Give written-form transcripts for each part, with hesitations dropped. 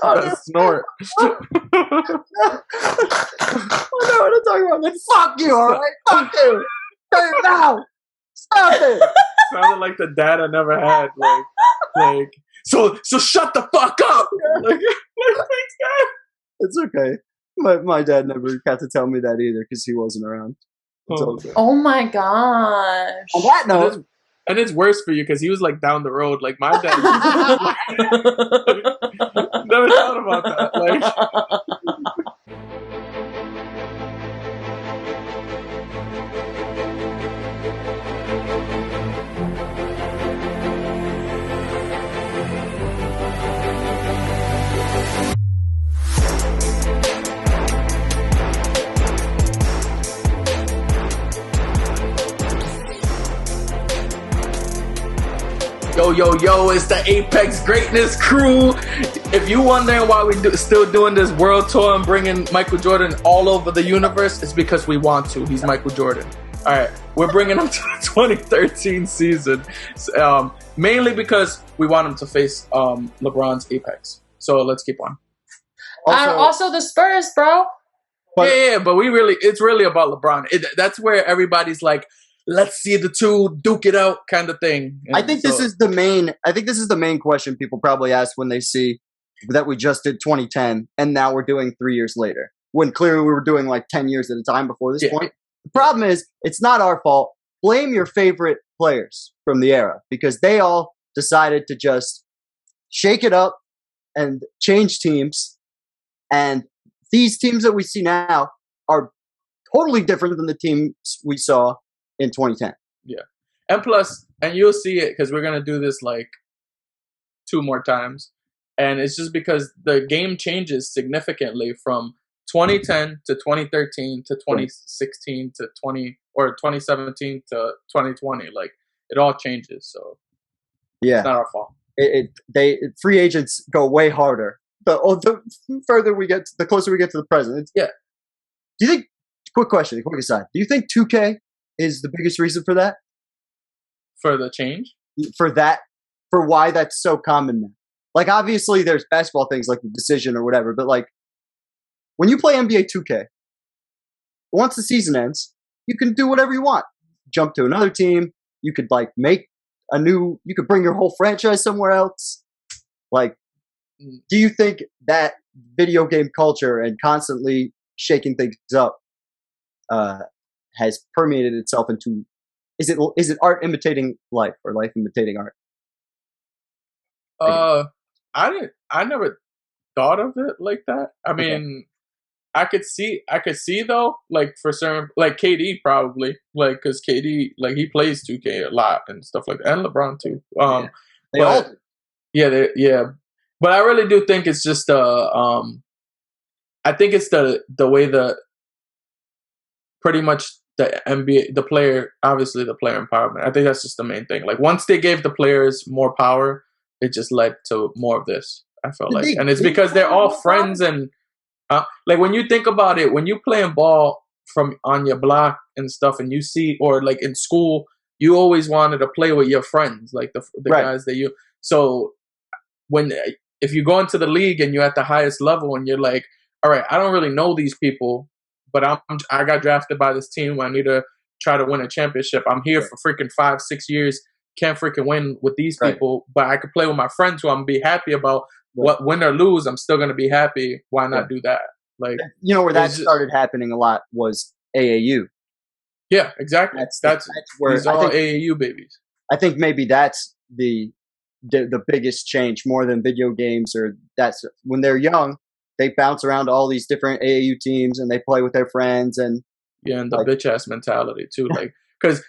That snort. I know what I'm talking about. Like, fuck you, all right? Fuck you. Turn it down. Stop it. Sounded like the dad I never had. Like, so shut the fuck up. Like, thanks, Dad. It's okay. My dad never got to tell me that either because he wasn't around. It's okay. Oh my gosh. On that note, and it's worse for you because he was like down the road. Like my dad. Never thought about that. Like. Yo, it's the Apex Greatness crew. If you wondering why we still doing this world tour and bringing Michael Jordan all over the universe, it's because we want to. He's Michael Jordan. All right, we're bringing him to the 2013 season, mainly because we want him to face LeBron's Apex. So let's keep on. Also the Spurs, bro. But it's really about LeBron. That's where everybody's like, let's see the two duke it out kind of thing. And I think this is the main question people probably ask when they see that we just did 2010 and now we're doing 3 years later. When clearly we were doing like 10 years at a time before this point. The problem is it's not our fault. Blame your favorite players from the era because they all decided to just shake it up and change teams. And these teams that we see now are totally different than the teams we saw in 2010. Yeah. And you'll see it because we're going to do this like 2 more times. And it's just because the game changes significantly from 2010 to 2013 to 2016 to 2017 to 2020. Like it all changes. So yeah, it's not our fault. Free agents go way harder. The further we get, the closer we get to the present. Do you think? Quick question, quick aside. Do you think 2K is the biggest reason for that? For the change? For why that's so common now. Like, obviously, there's basketball things like the decision or whatever, but like, when you play NBA 2K, once the season ends, you can do whatever you want. Jump to another team. You could like you could bring your whole franchise somewhere else. Like, do you think that video game culture and constantly shaking things up has permeated itself into? Is it art imitating life or life imitating art? I never thought of it like that. I mean, I could see though, like for certain, like KD probably, like because KD like he plays 2K a lot and stuff like that, and LeBron too. They all do. Yeah. But I really do think it's just I think it's the way the pretty much the NBA, the player empowerment. I think that's just the main thing. Like once they gave the players more power, it just led to more of this. I felt like, and it's because they're all friends and like when you think about it, when you playing ball from on your block and stuff, and you see, or like in school, you always wanted to play with your friends, like the guys that you. So if you go into the league and you're at the highest level and you're like, all right, I don't really know these people, but I got drafted by this team. I need to try to win a championship. I'm here for freaking 5-6 years. Can't freaking win with these people, but I could play with my friends who I'm gonna be happy about. What win or lose, I'm still gonna be happy. Why not do that? Like, you know, where that started happening a lot was AAU. Yeah, exactly. That's where these are all AAU babies. I think maybe that's the biggest change more than video games, or that's when they're young, they bounce around to all these different AAU teams and they play with their friends and the bitch ass mentality too, like because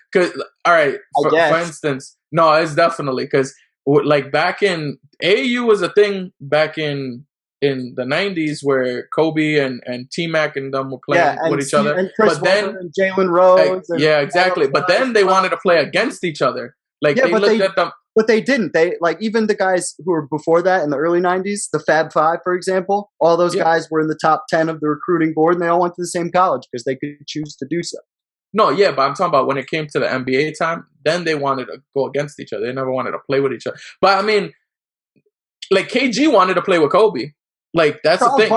all right, for instance, no, it's definitely because like back in AAU was a thing back in the 90s where Kobe and T-Mac and them were playing with each other, and Chris Webber and Jalen Rose, exactly. But then they wanted to play against each other. Like they looked at them. But they didn't. They like even the guys who were before that in the early 90s, the Fab Five, for example, all those guys were in the top 10 of the recruiting board and they all went to the same college because they could choose to do so. No, yeah, but I'm talking about when it came to the NBA time, then they wanted to go against each other. They never wanted to play with each other. But I mean, like KG wanted to play with Kobe. Like that's the thing.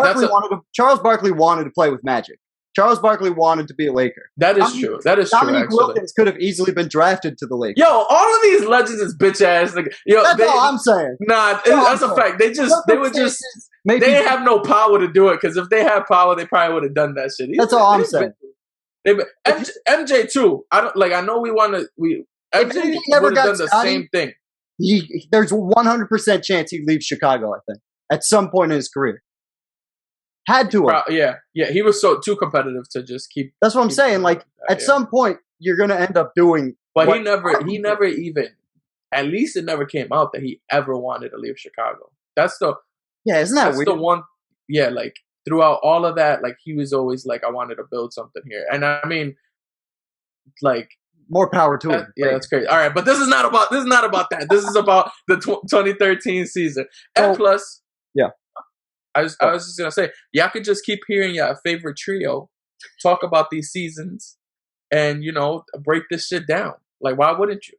Charles Barkley wanted to play with Magic. Charles Barkley wanted to be a Laker. That is true. That is Dominique true. Wilkins could have easily been drafted to the Lakers. Yo, all of these legends is bitch ass. Like, yo, that's all I'm saying. Nah, that's a fact. They didn't have no power to do it, because if they had power, they probably would have done that shit. That's all I'm saying. MJ too. I know we want to. MJ would have done the same thing. There's 100% chance he leaves Chicago. I think at some point in his career. Had to. Yeah. He was too competitive to just keep. That's what I'm saying. Like at some point, you're gonna end up doing. But he never even. At least it never came out that he ever wanted to leave Chicago. Isn't that weird? The one. Yeah, like throughout all of that, like he was always like, I wanted to build something here, and I mean, like. More power to him. Yeah, that's crazy. All right, but this is not about that. This is about the 2013 season. And plus, yeah. I was just gonna say, y'all could just keep hearing your favorite trio talk about these seasons, and break this shit down. Like, why wouldn't you?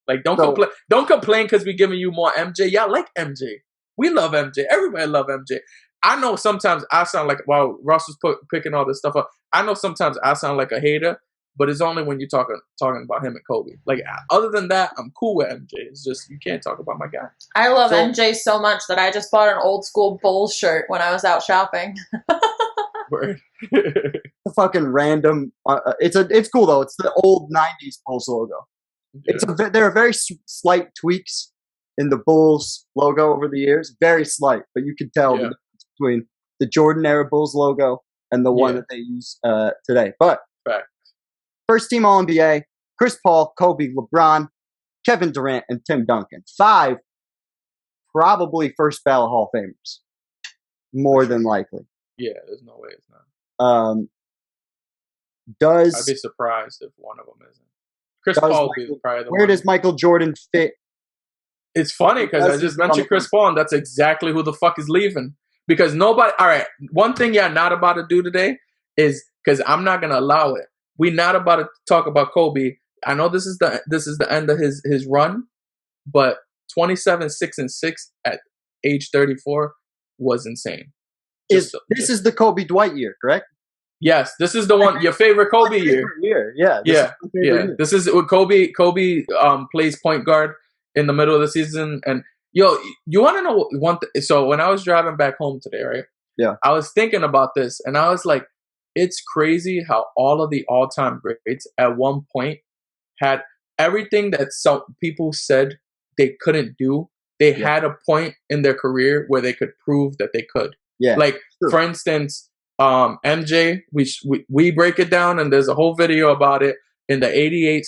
Like, don't complain because we're giving you more MJ. Y'all like MJ. We love MJ. Everybody love MJ. I know sometimes I sound like, while Russ was picking all this stuff up, I know sometimes I sound like a hater, but it's only when you're talking about him and Kobe. Like, other than that, I'm cool with MJ. It's just, you can't talk about my guy. I love MJ so much that I just bought an old school Bulls shirt when I was out shopping. Word. The fucking random. It's cool though. It's the old '90s Bulls logo. Yeah. There are very slight tweaks in the Bulls logo over the years. Very slight, but you can tell the difference between the Jordan era Bulls logo and the one that they use today. But first team All-NBA, Chris Paul, Kobe, LeBron, Kevin Durant, and Tim Duncan. 5 probably first ballot Hall of Famers. More than likely. Yeah, there's no way it's not. I'd be surprised if one of them isn't. Chris Paul would be probably the one. Where does Michael Jordan fit? It's funny because I just mentioned Chris Paul, and that's exactly who the fuck is leaving. Because nobody... All right, one thing y'all not about to do today is... Because I'm not going to allow it. We're not about to talk about Kobe. I know this is the end of his run, but 27-6-6 at age 34 was insane. This is the Kobe Dwight year, correct? Yes, this is the one. Your favorite Kobe year. Yeah. This is what Kobe plays point guard in the middle of the season. And yo, you want to know one thing? So when I was driving back home today, right? Yeah, I was thinking about this, and I was like, it's crazy how all of the all-time greats at one point had everything that some people said they couldn't do. They had a point in their career where they could prove that they could. Yeah. Like, for instance, MJ, we break it down, and there's a whole video about it in the 89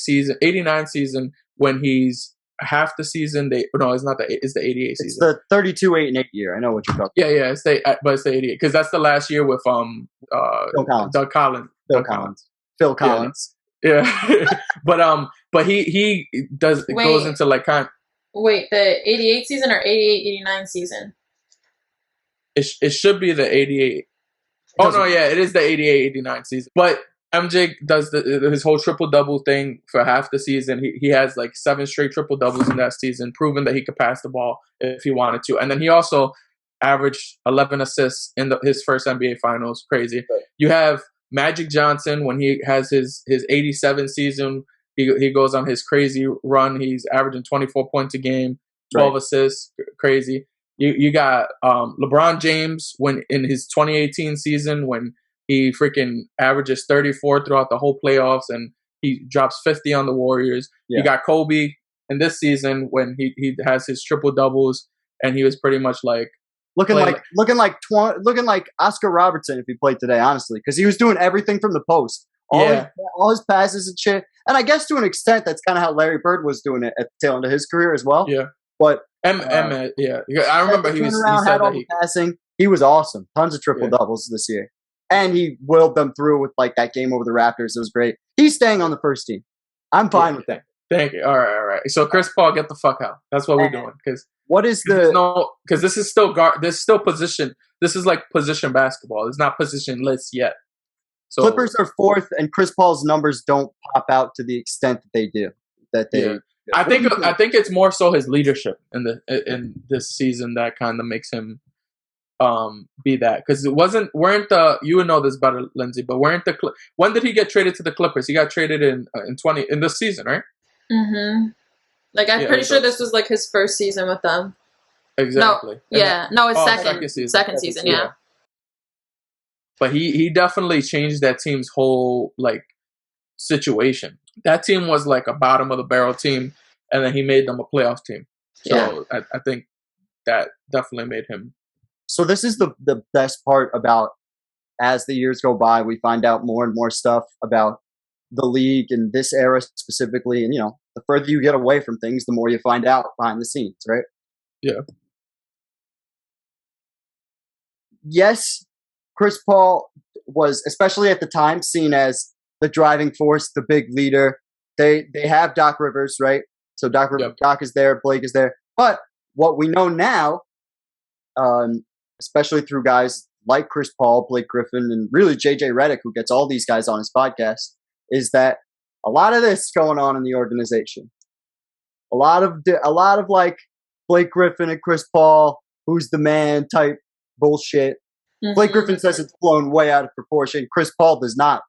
season, when he's half the season. It's not it's the 88 season. It's the 32-8-8 year. I know what you're talking about. Yeah, but it's the 88, because that's the last year with Doug Collins. Phil Collins. Yeah. but he goes into like kind. Wait, the 88 season or 88-89 season? It should be the 88. Oh no, yeah, it is the 88-89 season. But MJ does his whole triple-double thing for half the season. He has like 7 straight triple-doubles in that season, proving that he could pass the ball if he wanted to. And then he also averaged 11 assists in his first NBA Finals. Crazy. Right. You have Magic Johnson when he has his 87 season. He goes on his crazy run. He's averaging 24 points a game, 12 assists. Crazy. You got LeBron James when in his 2018 season, when he freaking averages 34 throughout the whole playoffs, and he drops 50 on the Warriors. Yeah. You got Kobe in this season when he has his triple doubles, and he was pretty much like looking like Oscar Robertson if he played today, honestly, because he was doing everything from the post, all his passes and shit. And I guess to an extent, that's kind of how Larry Bird was doing it at the tail end of his career as well. Yeah, but I remember he said that passing. He was awesome. Tons of triple doubles this year. And he willed them through with like that game over the Raptors. It was great. He's staying on the first team. I'm fine with that. Thank you. All right. So Chris Paul, get the fuck out. That's what we're doing. Because this is still guard. There's still position. This is like position basketball. It's not positionless yet. So Clippers are 4th, and Chris Paul's numbers don't pop out to the extent that they do. I think it's more so his leadership in this season that kind of makes him be that, because weren't the, you would know this better, Lindsay, but when did he get traded to the Clippers? He got traded in this season, right? Mm-hmm. Like, I'm pretty sure this was like his first season with them. Exactly. No, it's second season. Yeah. But he definitely changed that team's whole like situation. That team was like a bottom of the barrel team, and then he made them a playoff team. So I think that definitely made him. So this is the best part about, as the years go by, we find out more and more stuff about the league and this era specifically. And, the further you get away from things, the more you find out behind the scenes, right? Yeah. Yes, Chris Paul was, especially at the time, seen as the driving force, the big leader. They have Doc Rivers, right? So Doc is there, Blake is there. But what we know now, especially through guys like Chris Paul, Blake Griffin, and really JJ Redick, who gets all these guys on his podcast, is that a lot of this going on in the organization. A lot of like Blake Griffin and Chris Paul, who's the man type bullshit. Mm-hmm. Blake Griffin says it's blown way out of proportion. Chris Paul does not.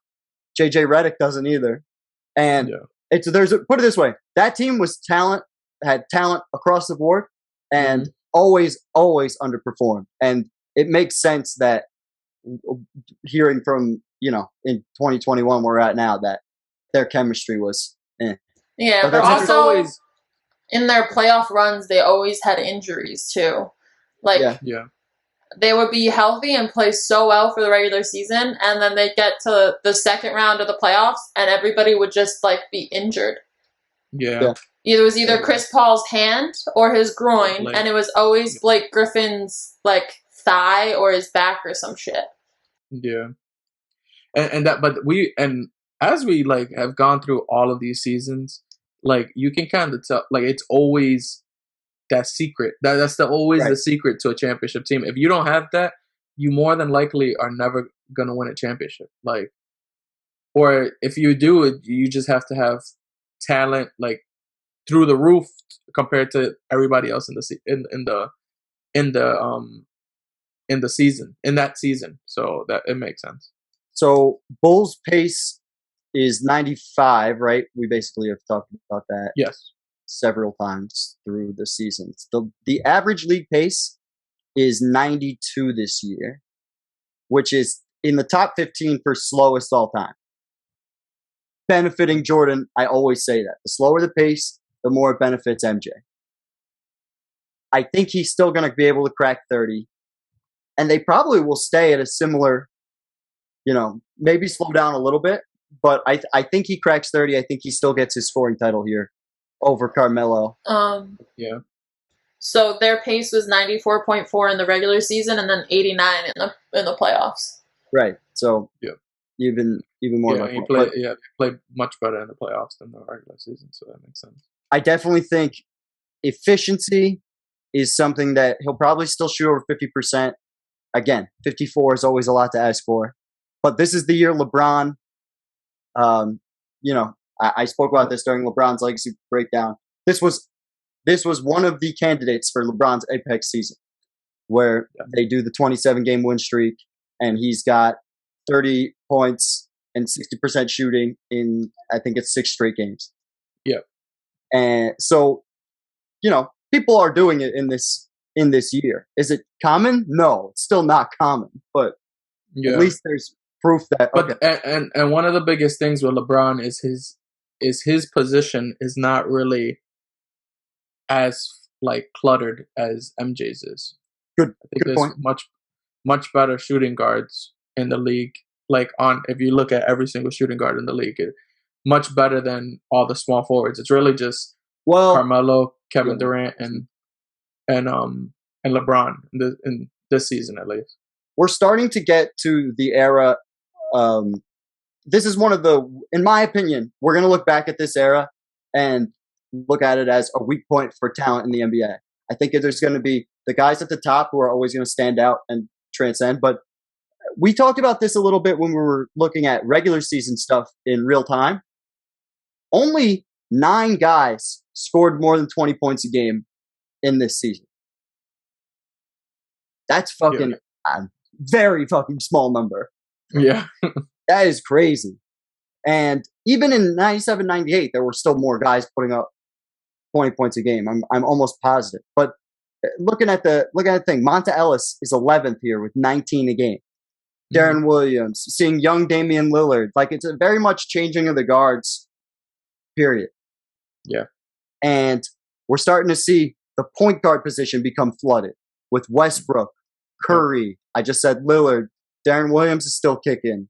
JJ Redick doesn't either. And put it this way, that team had talent across the board, and always underperformed. And it makes sense that, hearing from, in 2021 we're at now, that their chemistry was Yeah, but also in their playoff runs, they always had injuries too. Like, they would be healthy and play so well for the regular season, and then they'd get to the second round of the playoffs, and everybody would just like be injured. Yeah. It was either Chris Paul's hand or his groin, and it was always Blake Griffin's like thigh or his back or some shit. Yeah. And as we like have gone through all of these seasons, like you can kind of tell, like it's always that secret. That's the secret to a championship team. If you don't have that, you more than likely are never gonna win a championship. Like, or if you do it, you just have to have talent like through the roof compared to everybody else in the season, in that season. So that it makes sense. So Bulls pace is 95, right? We basically have talked about that. Yes. Several times through the seasons. The average league pace is 92 this year, which is in the top 15 for slowest all time. Benefiting Jordan, I always say that. The slower the pace, the more it benefits MJ. I think he's still going to be able to crack 30. And they probably will stay at a similar, maybe slow down a little bit. But I think he cracks 30. I think he still gets his scoring title here over Carmelo. Yeah. So their pace was 94.4 in the regular season, and then 89 in the playoffs. Right. So even more. They played much better in the playoffs than the regular season, so that makes sense. I definitely think efficiency is something that he'll probably still shoot over 50%. Again, 54 is always a lot to ask for, but this is the year LeBron. I spoke about this during LeBron's legacy breakdown. This was one of the candidates for LeBron's apex season, where they do the 27-game win streak, and he's got 30 points and 60% shooting in, I think it's 6 straight games. Yeah. And so, people are doing it in this year. Is it common? No, it's still not common, but at least there's proof that. But and one of the biggest things with LeBron is his position is not really as like cluttered as MJ's is. Good there's point. much better shooting guards in the league. Like if you look at every single shooting guard in the league, much better than all the small forwards. It's really just Carmelo, Kevin Durant, and LeBron in this season at least. We're starting to get to the era. This is one of in my opinion, we're going to look back at this era and look at it as a weak point for talent in the NBA. I think there's going to be the guys at the top who are always going to stand out and transcend. But we talked about this a little bit when we were looking at regular season stuff in real time. Only 9 guys scored more than 20 points a game in this season. That's fucking a very fucking small number. Yeah. That is crazy. And even in 97, 98, there were still more guys putting up 20 points a game. I'm almost positive. But looking at the thing, Monta Ellis is 11th here with 19 a game. Darren Williams, seeing young Damian Lillard. Like, it's a very much changing of the guards, period. Yeah. And we're starting to see the point guard position become flooded with Westbrook, Curry. I just said Lillard. Darren Williams is still kicking.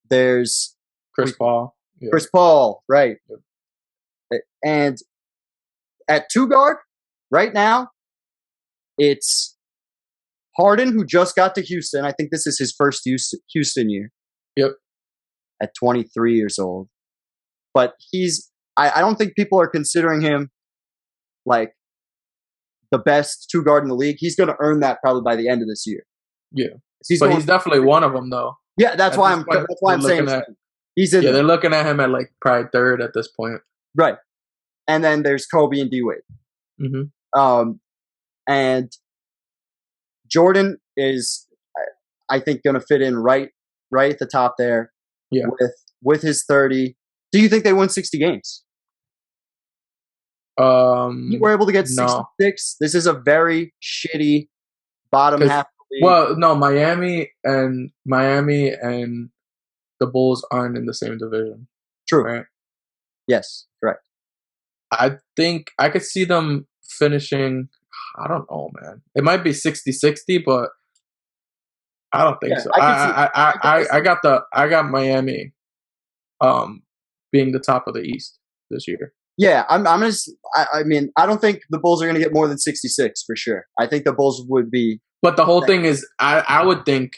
There's Chris Paul. Yeah. Chris Paul, right. Yep. And at 2 guard, right now, it's Harden, who just got to Houston. I think this is his first Houston year. Yep. At 23 years old. But I don't think people are considering him like the best 2 guard in the league. He's going to earn that probably by the end of this year. Yeah. But he's definitely one of them, though. Yeah, that's why I'm saying he's in. Yeah, they're looking at him at like probably 3rd at this point. Right. And then there's Kobe and D-Wade. Mm-hmm. And Jordan is, I think, going to fit in right at the top there. Yeah. With his 30. Do you think they win 60 games? You were able to get 66. No. This is a very shitty bottom half of the league. Well, no, Miami and the Bulls aren't in the same division. True. Right? Yes, correct. I think I could see them finishing, I don't know, man. It might be 60-60, but I don't think so. I got Miami being the top of the East this year. Yeah, I mean, I don't think the Bulls are gonna get more than 66 for sure. I think the Bulls would be. But the whole thing is, I would think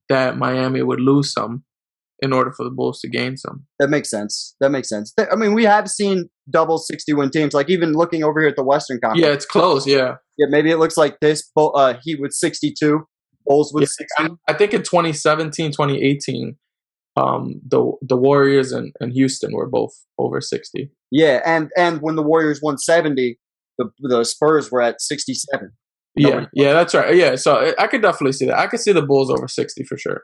that Miami would lose some in order for the Bulls to gain some. That makes sense. I mean, we have seen double 60-win teams. Like, even looking over here at the Western Conference. Yeah, it's close. Yeah. Yeah, maybe it looks like this. Heat with 62, Bulls with 60. I think in 2017, 2018, the Warriors and Houston were both over 60. Yeah, and when the Warriors won 70, the Spurs were at 67. Yeah, that's right. Yeah, so I could definitely see that. I could see the Bulls over 60 for sure.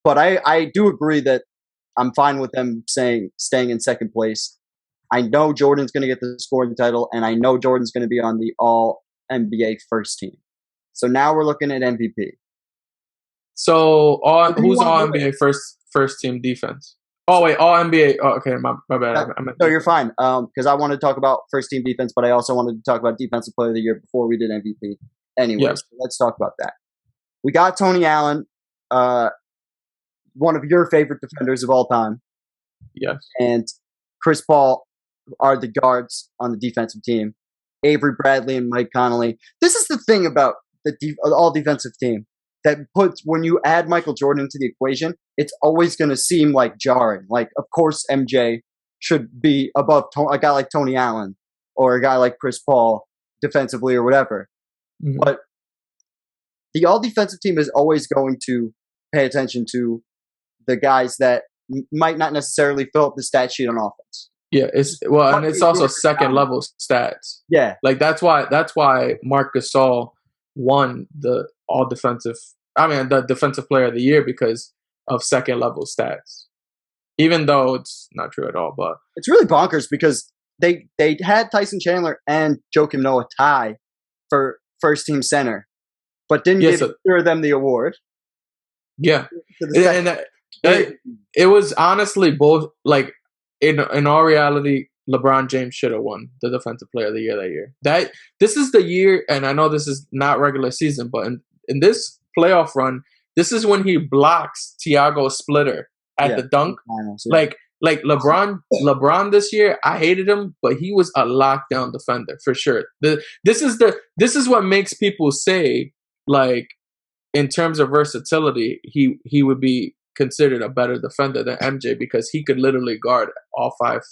But I do agree that I'm fine with them staying in second place. I know Jordan's going to get the scoring title, and I know Jordan's going to be on the All-NBA first team. So now we're looking at MVP. So who's All-NBA first team defense? Oh, wait, All-NBA. Oh, okay, my bad. No, you're fine. Because I wanted to talk about first team defense, but I also wanted to talk about Defensive Player of the Year before we did MVP. Anyway, yes. So let's talk about that. We got Tony Allen, one of your favorite defenders of all time. Yes. And Chris Paul are the guards on the defensive team. Avery Bradley and Mike Conley. This is the thing about the all defensive team that puts, when you add Michael Jordan into the equation, it's always going to seem like jarring. Like, of course, MJ should be above a guy like Tony Allen or a guy like Chris Paul defensively or whatever. Mm-hmm. But the all defensive team is always going to pay attention to the guys that might not necessarily fill up the stat sheet on offense. Yeah, and it's also second level stats. Yeah, like that's why Marc Gasol won the defensive player of the year because of second level stats. Even though it's not true at all, but it's really bonkers because they had Tyson Chandler and Joakim Noah tie for first team center, but didn't give either of them the award. Yeah, it was honestly both. Like in all reality, LeBron James should have won the Defensive Player of the Year that year. This is the year, and I know this is not regular season, but in this playoff run, this is when he blocks Thiago's splitter at the dunk. Like LeBron this year, I hated him, but he was a lockdown defender for sure. This is what makes people say, like, in terms of versatility, he would be considered a better defender than MJ because he could literally guard all 5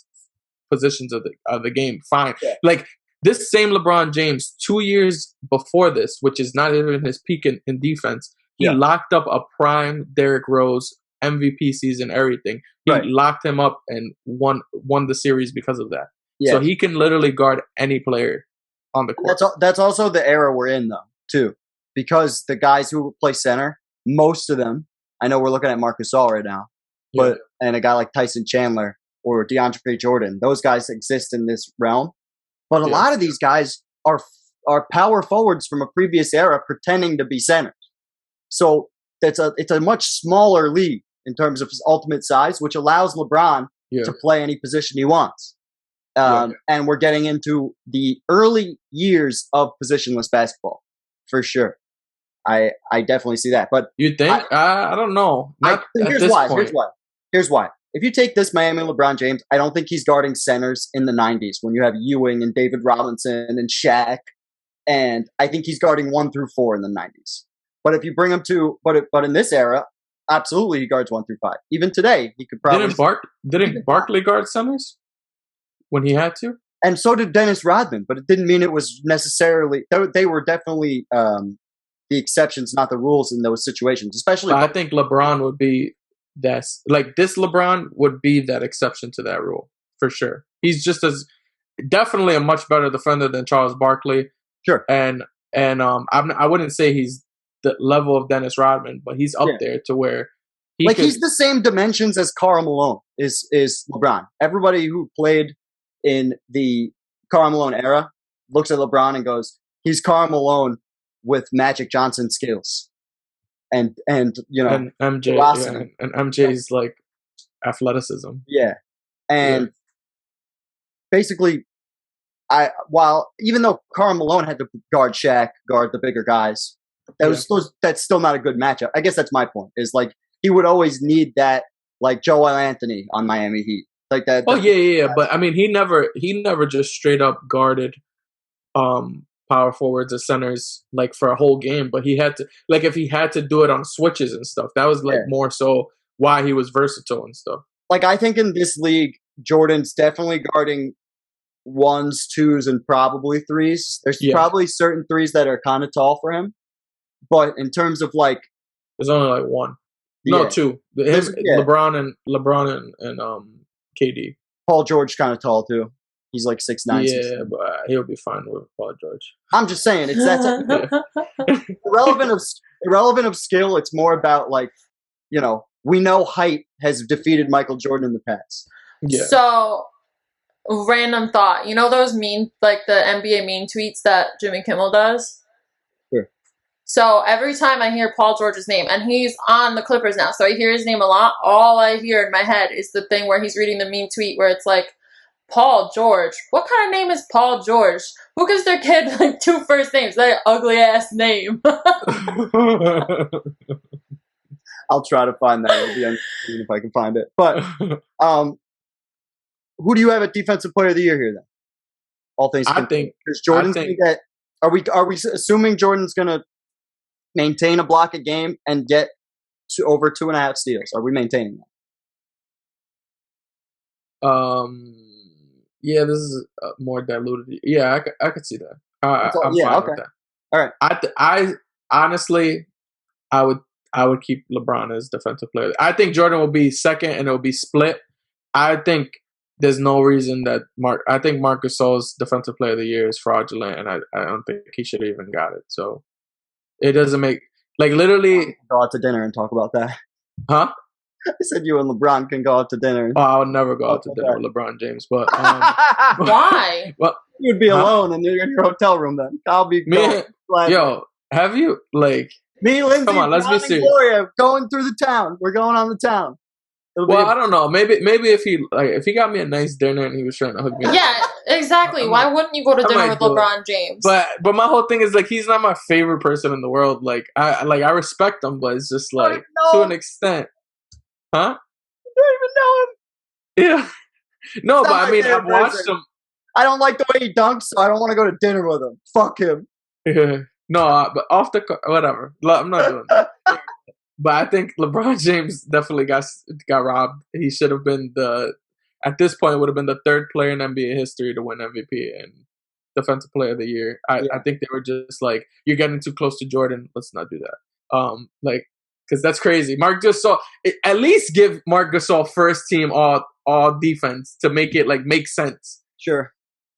positions of the game. Fine. Yeah. Like this same LeBron James 2 years before this, which is not even his peak in defense, he locked up a prime Derrick Rose MVP season, everything. He locked him up and won the series because of that. Yeah. So he can literally guard any player on the court. That's also the era we're in, though, too. Because the guys who play center, most of them, I know we're looking at Marc Gasol right now, and a guy like Tyson Chandler or DeAndre Jordan, those guys exist in this realm. But a lot of these guys are power forwards from a previous era pretending to be centers. So it's a much smaller league in terms of his ultimate size, which allows LeBron to play any position he wants. And we're getting into the early years of positionless basketball, for sure. I definitely see that. But you think? I don't know. Here's why. If you take this Miami LeBron James, I don't think he's guarding centers in the 90s when you have Ewing and David Robinson and Shaq. And I think he's guarding 1 through 4 in the 90s. But if you bring him to, but in this era, absolutely he guards 1 through 5. Even today, he could probably. Didn't Barkley guard centers when he had to? And so did Dennis Rodman, but it didn't mean it was necessarily. They were definitely the exceptions, not the rules in those situations. Especially, I think LeBron would be this LeBron would be that exception to that rule for sure. He's just definitely a much better defender than Charles Barkley. Sure, and I wouldn't say he's the level of Dennis Rodman, but he's up there to where he's the same dimensions as Karl Malone is LeBron. Everybody who played in the Karl Malone era looks at LeBron and goes, he's Karl Malone with Magic Johnson skills. And you know, and MJ, and MJ's like athleticism. Yeah. And basically even though Karl Malone had to guard Shaq, guard the bigger guys, that's still not a good matchup. I guess that's my point. Is like he would always need that, like Joel Anthony on Miami Heat, like that. Oh yeah. But I mean, he never just straight up guarded power forwards or centers like for a whole game. But he had to, like, if he had to do it on switches and stuff, that was like more so why he was versatile and stuff. Like I think in this league, Jordan's definitely guarding 1s, 2s, and probably 3s. There's probably certain 3s that are kind of tall for him. But in terms of like, there's only like 1, no 2. LeBron and KD. Paul George kind of tall too. He's like 6'9". Yeah, but he'll be fine with Paul George. I'm just saying it's that irrelevant of skill. It's more about like, you know, we know height has defeated Michael Jordan in the past. Yeah. So, random thought. You know those like the NBA meme tweets that Jimmy Kimmel does? Sure. So every time I hear Paul George's name, and he's on the Clippers now, so I hear his name a lot, all I hear in my head is the thing where he's reading the meme tweet where it's like, Paul George. What kind of name is Paul George? Who gives their kid like 2 first names? That ugly ass name. I'll try to find that. It'll be unseen if I can find it. But who do you have at Defensive Player of the Year here then? All things I think because Jordan's going to get. Are we assuming Jordan's going to maintain a block a game and get to over 2.5 steals? Are we maintaining that? Yeah, this is more diluted. Yeah, I could see that. I'm fine with that. All right. I honestly, I would keep LeBron as defensive player. I think Jordan will be second, and it will be split. I think there's no reason that I think Marc Gasol's defensive player of the year is fraudulent, and I don't think he should have even got it. So it doesn't make literally go out to dinner and talk about that. Huh? I said you and LeBron can go out to dinner. Oh, I would never go out to dinner with LeBron James. But why? Well, you'd be alone in your hotel room then. I'll be yo. Have you me, Lindsay? Come on, let's be serious. Gloria going through the town. We're going on the town. I don't know. Maybe if he got me a nice dinner and he was trying to hook me up. Yeah, exactly. Why wouldn't you go to dinner with LeBron James? But my whole thing is he's not my favorite person in the world. I respect him, but it's just to an extent. Huh? I don't even know him. Yeah. No, but I mean, I've watched him. I don't like the way he dunks, so I don't want to go to dinner with him. Fuck him. Yeah. No, but off the whatever. I'm not doing that. But I think LeBron James definitely got robbed. He should have been at this point, would have been the 3rd player in NBA history to win MVP and Defensive Player of the Year. I think they were just you're getting too close to Jordan. Let's not do that. because that's crazy. Marc Gasol, at least give Marc Gasol first team all defense to make it like make sense. Sure.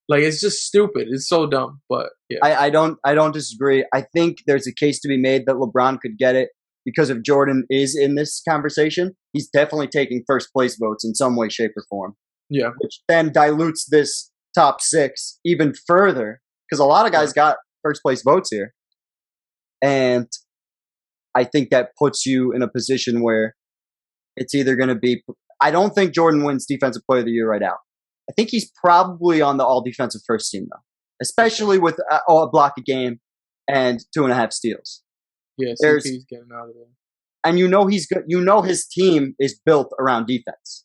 Like it's just stupid. It's so dumb. But yeah, I don't disagree. I think there's a case to be made that LeBron could get it because if Jordan is in this conversation, he's definitely taking first place votes in some way, shape, or form. Yeah, which then dilutes this top 6 even further because a lot of guys got first place votes here, and I think that puts you in a position where it's either going to be. I don't think Jordan wins Defensive Player of the Year right out. I think he's probably on the all defensive first team though, especially with a block a game and 2.5 steals. Yeah, CP's getting out of there, and you know he's good. You know his team is built around defense,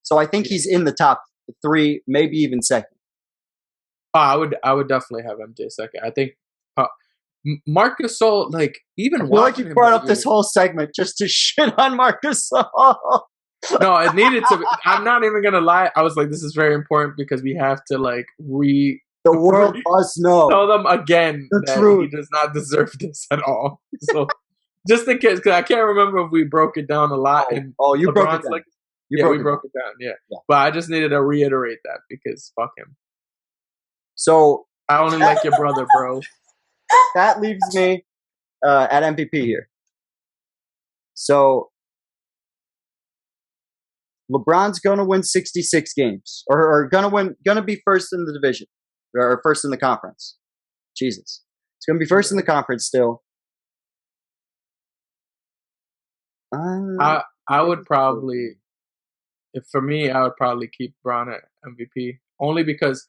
so I think he's in the top 3, maybe even second. I would definitely have MJ second. I think Marc Gasol, like even I feel like you brought up this whole segment just to shit on Marc Gasol. No, it needed to be. I'm not even gonna lie. I was like, this is very important because we have to like the world must know. Tell them again the that truth. he does not deserve this at all. So just in case, because I can't remember if we broke it down a lot. You broke it down. Like, we broke it down. Yeah, but I just needed to reiterate that because fuck him. So I only like your brother, bro. That leaves me at MVP here. So LeBron's gonna win 66 games, or gonna be first in the division, or first in the conference. Jesus, it's gonna be first in the conference still. I would probably, for me, I would probably keep Bron at MVP only because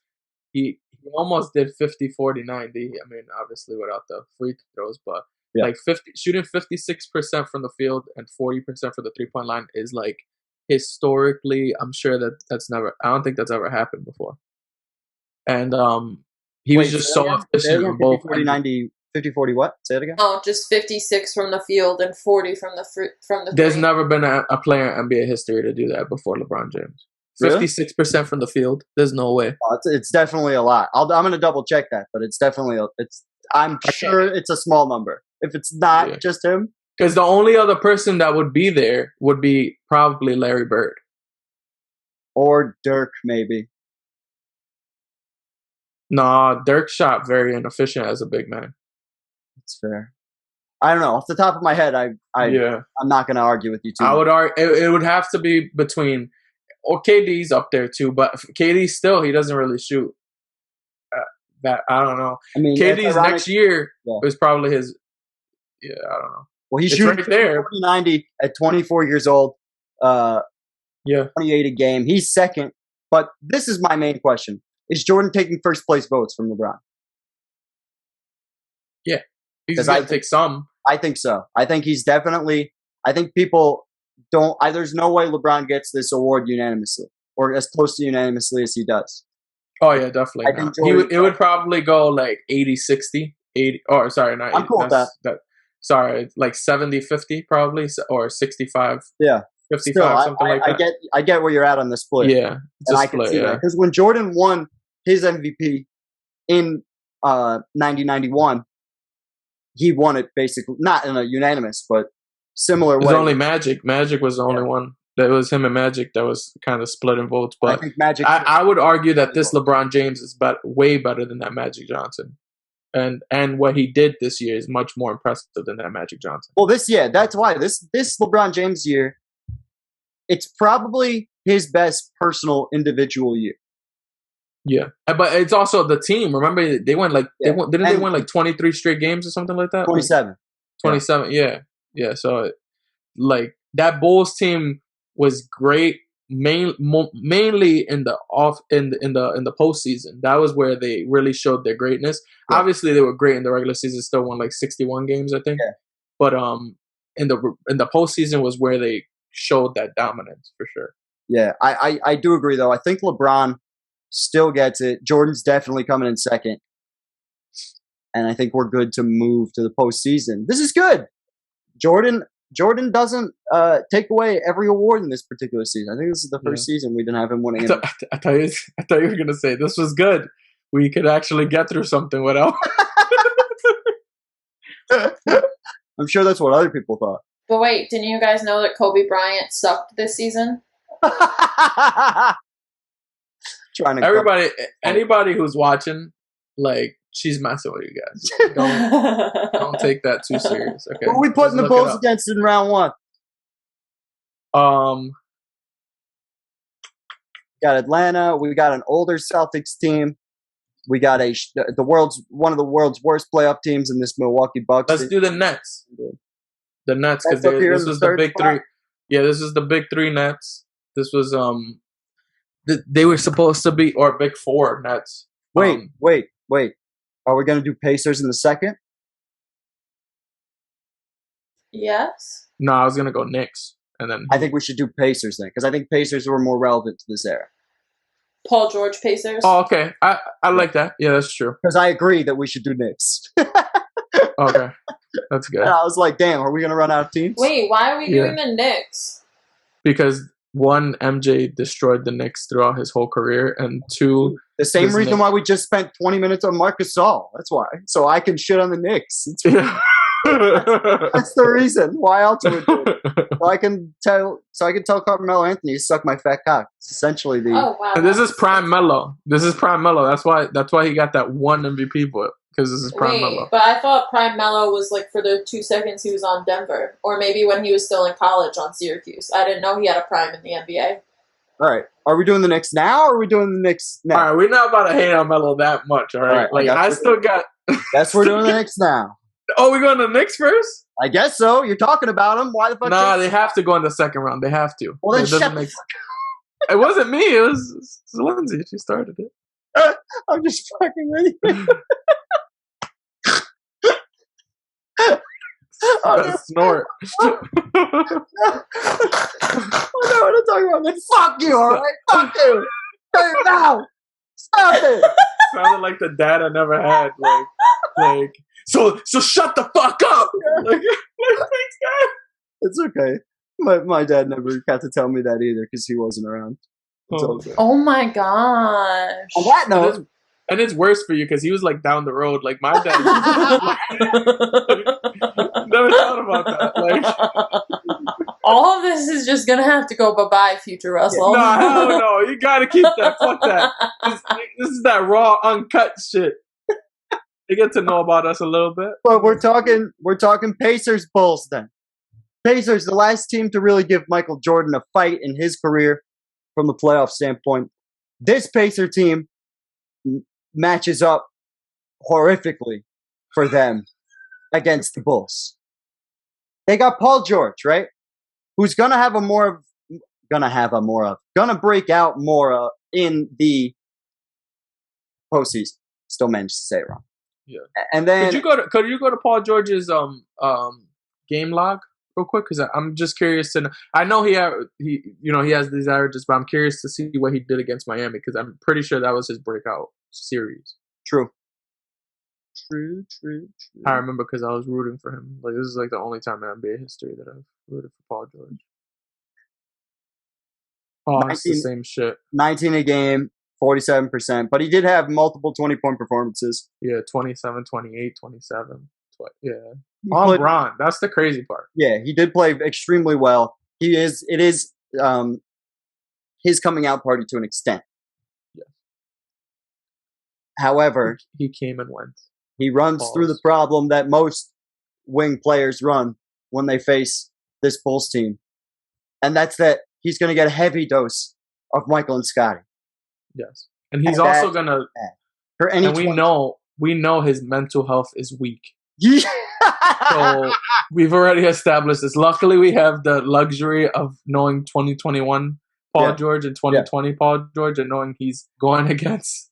he almost did 50, 40, 90. I mean, obviously without the free throws, but like shooting 56% from the field and 40% for the 3-point line is like historically, I'm sure I don't think that's ever happened before. And he was just so efficient in both. 40, 90, 50, 40 what? Say it again? Oh, just 56 from the field and 40 from the There's never been a player in NBA history to do that before LeBron James. 56% from the field. There's no way. It's definitely a lot. I'm going to double check that, but it's definitely I'm sure it's a small number. If it's not just him. Because the only other person that would be there would be probably Larry Bird. Or Dirk, maybe. Nah, Dirk shot very inefficient as a big man. That's fair. I don't know. Off the top of my head, I'm not going to argue with you too. I would argue it would have to be between, or KD's up there too, but KD still, he doesn't really shoot. That I don't know. I mean, KD's next year is probably his. Yeah, I don't know. Well, he's shooting right there 40-90 at 24 years old. 28 a game. He's second. But this is my main question: is Jordan taking first place votes from LeBron? Yeah, he's going to take some. I think so. I think he's definitely. I think people don't. There's no way LeBron gets this award unanimously or as close to unanimously as he does. Oh yeah, definitely. I think it would probably go like 80-60. 80. Oh, sorry, not. I'm cool with that. Sorry, like 70-50 probably, or 65. Yeah. 55, Still, something like that. I get where you're at on the split. Yeah, and I can see that because when Jordan won his MVP in 90-91, he won it basically not in a unanimous, but similar way. It was only Magic. Magic was the only one. That was him and Magic that was kind of split in votes. But I think Magic. I would argue that this LeBron James is way better than that Magic Johnson. And what he did this year is much more impressive than that Magic Johnson. Well, that's why this LeBron James year, it's probably his best personal individual year. Yeah, but it's also the team. Remember, they went like they win like 23 straight games or something like that? 27. 27. Yeah. So like that Bulls team was great. Mainly in the postseason. That was where they really showed their greatness. Yeah. Obviously, they were great in the regular season. Still won like 61 games, I think. Yeah. But in the postseason was where they showed that dominance for sure. Yeah, I do agree though. I think LeBron still gets it. Jordan's definitely coming in second, and I think we're good to move to the postseason. This is good. Jordan doesn't take away every award in this particular season. I think this is the first season we didn't have him winning. I thought you were going to say this was good. We could actually get through something without. I'm sure that's what other people thought. But wait, didn't you guys know that Kobe Bryant sucked this season? Anybody who's watching, like, she's messing with you guys. Don't take that too serious. Okay. Who are we putting the Bulls against in round 1? Got Atlanta. We got an older Celtics team. We got one of the world's worst playoff teams in this Milwaukee Bucks. Let's do the Nets. The Nets, because this was the big three. Yeah, this is the big 3 Nets. This was they were supposed to be, or big 4 Nets. Wait. Are we going to do Pacers in the second? Yes. No, I was going to go Knicks. And then I think we should do Pacers then, because I think Pacers were more relevant to this era. Paul George Pacers. Oh, okay. I like that. Yeah, that's true. Because I agree that we should do Knicks. Okay. That's good. And I was like, damn, are we going to run out of teams? Wait, why are we doing the Knicks? Because 1, MJ destroyed the Knicks throughout his whole career, and 2... The same reason why we just spent 20 minutes on Marc Gasol. That's why. So I can shit on the Knicks. That's the reason. Why else would we do it? So I can tell Carmelo Anthony to suck my fat cock. It's essentially the... Oh, wow. And this is prime Melo. That's why he got that 1 MVP vote. Because this is prime Melo. But I thought prime Melo was like for the 2 seconds he was on Denver. Or maybe when he was still in college on Syracuse. I didn't know he had a prime in the NBA. All right. Are we doing the Knicks now, or are we doing the Knicks now? All right. We're not about to hate on Melo that much, all right? Like, I still got... Guess we're doing the Knicks now. Oh, we're going to the Knicks first? I guess so. You're talking about them. Why the fuck? Nah, they have to go in the second round. They have to. Well, then It wasn't me. It was Lindsay. She started it. I'm just fucking with you. Snort. Oh, no, we're not talking about that. Fuck you, all right? Fuck you. Turn it down. Stop it. Sounded like the dad I never had. Like, so shut the fuck up. Like, thanks, Dad. It's okay. My dad never got to tell me that either because he wasn't around. Okay. Oh my gosh. On that note. And it's worse for you because he was like down the road. Like my dad. Never thought about that. Like, all of this is just gonna have to go bye-bye, future Russell. No, hell no. You gotta keep that. Fuck that. This is that raw, uncut shit. You get to know about us a little bit. But we're talking Pacers Bulls then. Pacers, the last team to really give Michael Jordan a fight in his career from the playoff standpoint. This Pacer team matches up horrifically for them against the Bulls. They got Paul George, right? Who's gonna break out more in the postseason. Still managed to say it wrong. Yeah. And then could you go to Paul George's game log real quick? Because I'm just curious to know. I know he has these averages, but I'm curious to see what he did against Miami because I'm pretty sure that was his breakout series. True. I remember because I was rooting for him. Like this is like the only time in NBA history that I've rooted for Paul George. Oh, it's the same shit. 19 a game, 47%. But he did have multiple 20-point performances. Yeah, 27, 28, 27. Yeah. LeBron. That's the crazy part. Yeah, he did play extremely well. It is his coming out party to an extent. Yeah. However, he came and went. He runs through the problem that most wing players run when they face this Bulls team. And that's that he's going to get a heavy dose of Michael and Scotty. Yes. And he's also going to... And we know his mental health is weak. Yeah. So we've already established this. Luckily, we have the luxury of knowing 2021 Paul George and 2020 Paul George and knowing he's going against...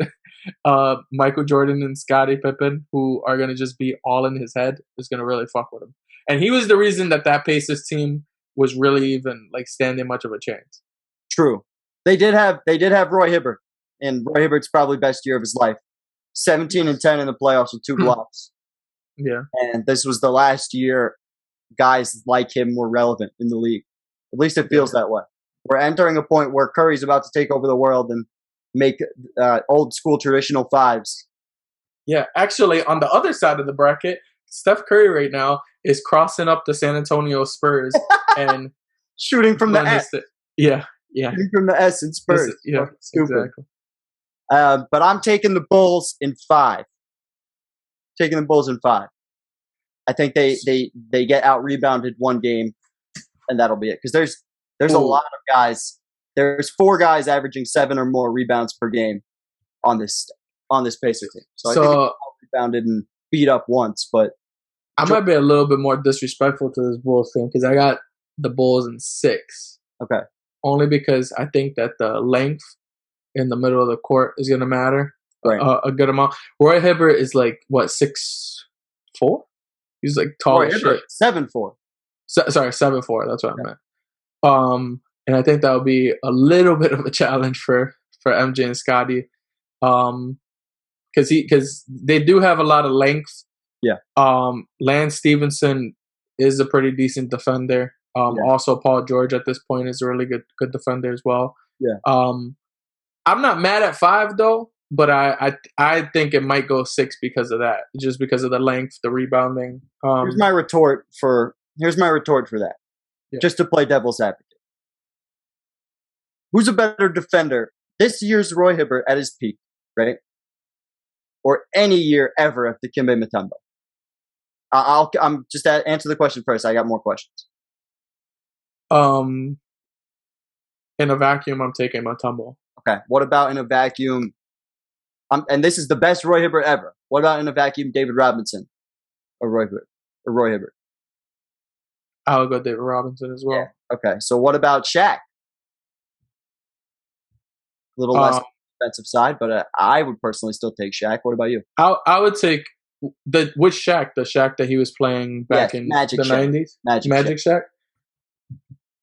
Michael Jordan and Scottie Pippen, who are going to just be all in his head, is going to really fuck with him. And he was the reason that Pacers team was really even like standing much of a chance. True. They did have Roy Hibbert, and Roy Hibbert's probably best year of his life. 17 and 10 in the playoffs with 2 blocks. Yeah. And this was the last year guys like him were relevant in the league. At least it feels that way. We're entering a point where Curry's about to take over the world and make old school traditional fives. Yeah, actually, on the other side of the bracket, Steph Curry right now is crossing up the San Antonio Spurs and shooting from the S. Yeah. Shooting from the S in Spurs. Exactly. But I'm taking the Bulls in 5. Taking the Bulls in 5. I think they get out rebounded one game, and that'll be it. Because there's a lot of guys. There's 4 guys averaging 7 or more rebounds per game on this Pacers team. So I think they rebounded and beat up once, but I might be a little bit more disrespectful to this Bulls team because I got the Bulls in 6. Okay. Only because I think that the length in the middle of the court is going to matter a good amount. Roy Hibbert is like, what, 6'4"? He's like tall as shit. 7'4". Sorry, 7'4". That's what I meant. And I think that would be a little bit of a challenge for MJ and Scotty. Because they do have a lot of length. Yeah. Lance Stevenson is a pretty decent defender. Also, Paul George at this point is a really good defender as well. Yeah. I'm not mad at 5 though, but I think it might go 6 because of that, just because of the length, the rebounding. Here's my retort for that. Yeah. Just to play devil's advocate. Who's a better defender? This year's Roy Hibbert at his peak, right? Or any year ever of Dikembe Mutombo? I'm just answer the question first. I got more questions. In a vacuum, I'm taking Mutombo. Okay. What about in a vacuum? And this is the best Roy Hibbert ever. What about in a vacuum, David Robinson or Roy Hibbert? I'll go David Robinson as well. Yeah. Okay. So what about Shaq? A little less defensive side, but I would personally still take Shaq. What about you? I would take which Shaq? The Shaq that he was playing back in Magic the Shaq. 90s? Magic Shaq?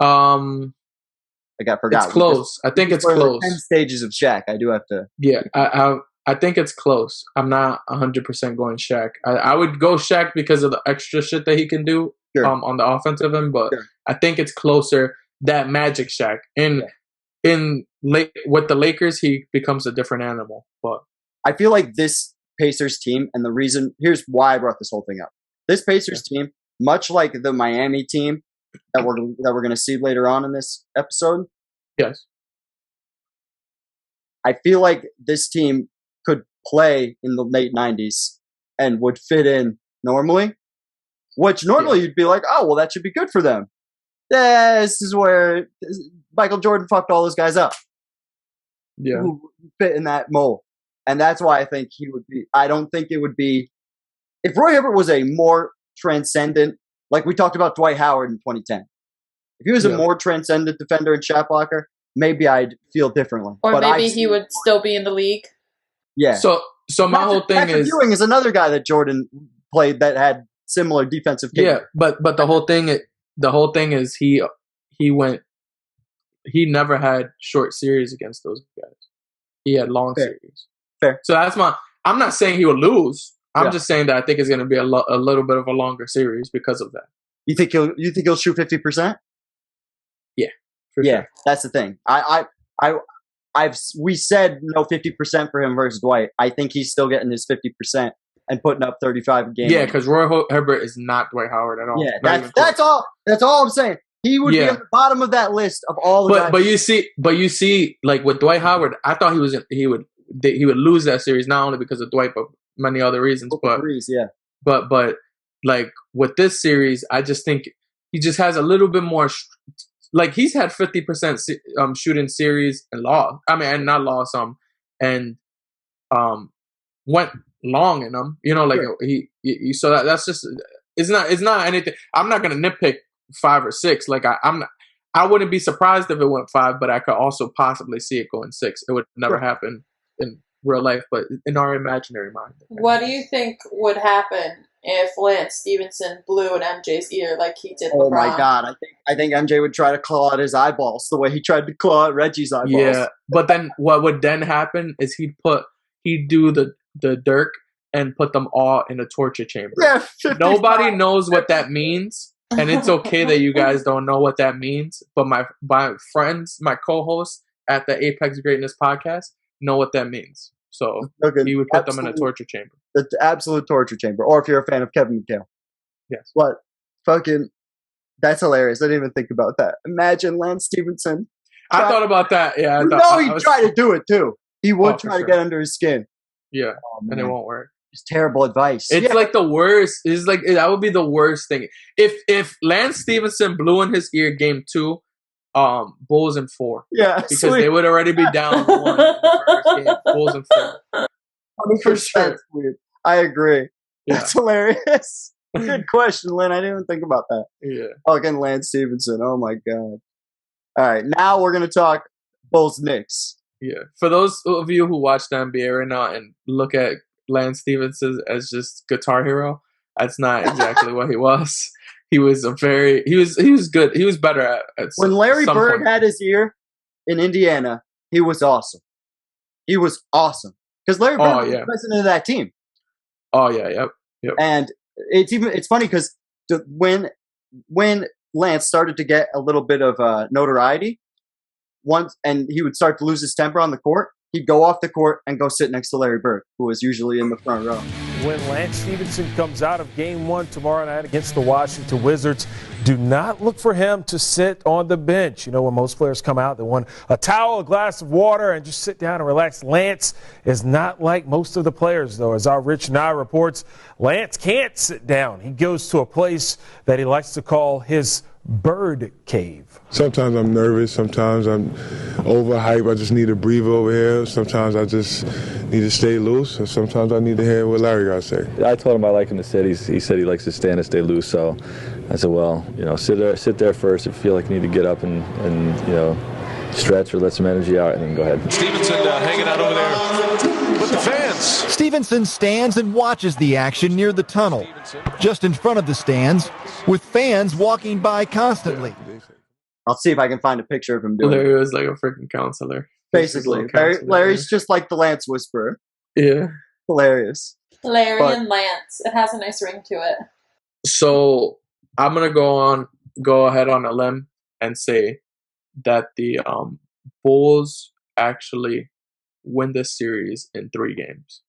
I forgot. It's close. I think it's close. 10 stages of Shaq. I do have to. Yeah, I think it's close. I'm not 100% going Shaq. I would go Shaq because of the extra shit that he can do on the offensive end, but I think it's closer that Magic Shaq. With the Lakers, he becomes a different animal. But I feel like this Pacers team, and here's why I brought this whole thing up. This Pacers team, much like the Miami team that we're going to see later on in this episode. Yes. I feel like this team could play in the late 90s and would fit in normally, which normally you'd be like, oh, well, that should be good for them. This is where Michael Jordan fucked all those guys up. Yeah. Who fit in that mold. And that's why I think he would be. I don't think it would be. If Roy Hibbert was a more transcendent, like we talked about Dwight Howard in 2010, if he was a more transcendent defender and shot blocker, maybe I'd feel differently. Or maybe he would still be in the league. Yeah. So my whole thing Patrick Ewing is another guy that Jordan played that had similar defensive capabilities. Yeah, but the whole thing is he never had short series against those guys. He had long series. Fair. So I'm not saying he will lose. I'm just saying that I think it's going to be a little bit of a longer series because of that. You think he'll shoot 50%? Yeah. Sure. That's the thing. We said no 50% for him versus Dwight. I think he's still getting his 50% and putting up 35 a game. Yeah, because Roy Hibbert is not Dwight Howard at all. Yeah, that's all. That's all I'm saying. He would be at the bottom of that list of all the guys. But you see, like with Dwight Howard, I thought he would lose that series not only because of Dwight, but many other reasons. But like with this series, I just think he just has a little bit more. Like he's had 50% shooting series and lost. I mean, and not lost and went long in them. You know, like he so that's just it's not anything. I'm not gonna nitpick 5 or 6. Like I wouldn't be surprised if it went 5, but I could also possibly see it going 6. It would never happen in real life, but in our imaginary mind. What do you think would happen if Lance Stevenson blew an MJ's ear like he did LeBron? Oh my God. I think MJ would try to claw at his eyeballs the way he tried to claw at Reggie's eyeballs. Yeah, but then what would then happen is he'd do the Dirk and put them all in a torture chamber. Yeah, nobody knows what that means. And it's okay that you guys don't know what that means. But my friends, my co-hosts at the Apex Greatness podcast know what that means. So he would put them in a torture chamber. The absolute torture chamber. Or if you're a fan of Kevin McHale. Yes. But fucking, that's hilarious. I didn't even think about that. Imagine Lance Stevenson. I thought about that. Yeah. He'd try to do it too. He would try to get under his skin. Yeah. And it won't work. It's terrible advice. It's like the worst. It's like that would be the worst thing. If Lance Stevenson blew in his ear game 2, Bulls in 4. Yeah. Because they would already be down 1 in the first game. Bulls in 4. For sure. Weird. I agree. Yeah. That's hilarious. Good question, Lynn. I didn't even think about that. Yeah. Fucking Lance Stevenson. Oh my god. All right, now we're gonna talk Bulls Knicks. Yeah. For those of you who watch the NBA right now and look at Lance Stevenson as just Guitar Hero, that's not exactly what he was. He was good. He was better at when Larry Bird had his ear in Indiana, he was awesome. He was awesome. Because Larry Bird was the president of that team. Oh yeah, yep. And it's funny because when Lance started to get a little bit of notoriety, and he would start to lose his temper on the court, he'd go off the court and go sit next to Larry Bird, who was usually in the front row. When Lance Stevenson comes out of Game 1 tomorrow night against the Washington Wizards, do not look for him to sit on the bench. You know, when most players come out, they want a towel, a glass of water, and just sit down and relax. Lance is not like most of the players, though. As our Rich Nye reports, Lance can't sit down. He goes to a place that he likes to call his bird cave. Sometimes I'm nervous. Sometimes I'm overhyped. I just need to breathe over here. Sometimes I just need to stay loose. And sometimes I need to hear what Larry got to say. I told him I like him to sit. He said he likes to stand and stay loose. So I said, well, you know, sit there first. If you feel like you need to get up and you know, stretch or let some energy out, and then go ahead. Stevenson hanging out over there with the fans. Stevenson stands and watches the action near the tunnel, just in front of the stands, with fans walking by constantly. I'll see if I can find a picture of him doing it. Larry was like a freaking counselor. Basically. Larry's just like the Lance Whisperer. Yeah. Hilarious. Larry and Lance. It has a nice ring to it. So I'm going to go ahead on a limb and say that the Bulls actually win this series in 3 games.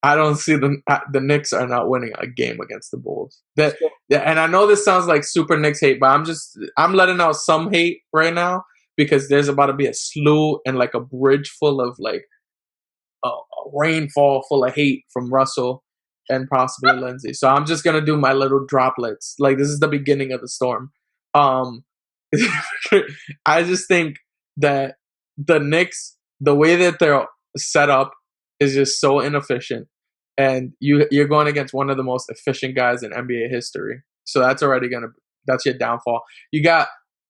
I don't see the Knicks are not winning a game against the Bulls. And I know this sounds like super Knicks hate, but I'm letting out some hate right now because there's about to be a slew and like a bridge full of like a rainfall full of hate from Russell and possibly Lindsay. So I'm just gonna do my little droplets. Like this is the beginning of the storm. I just think that the Knicks, the way that they're set up, is just so inefficient, and you're going against one of the most efficient guys in NBA history. So that's that's your downfall. You got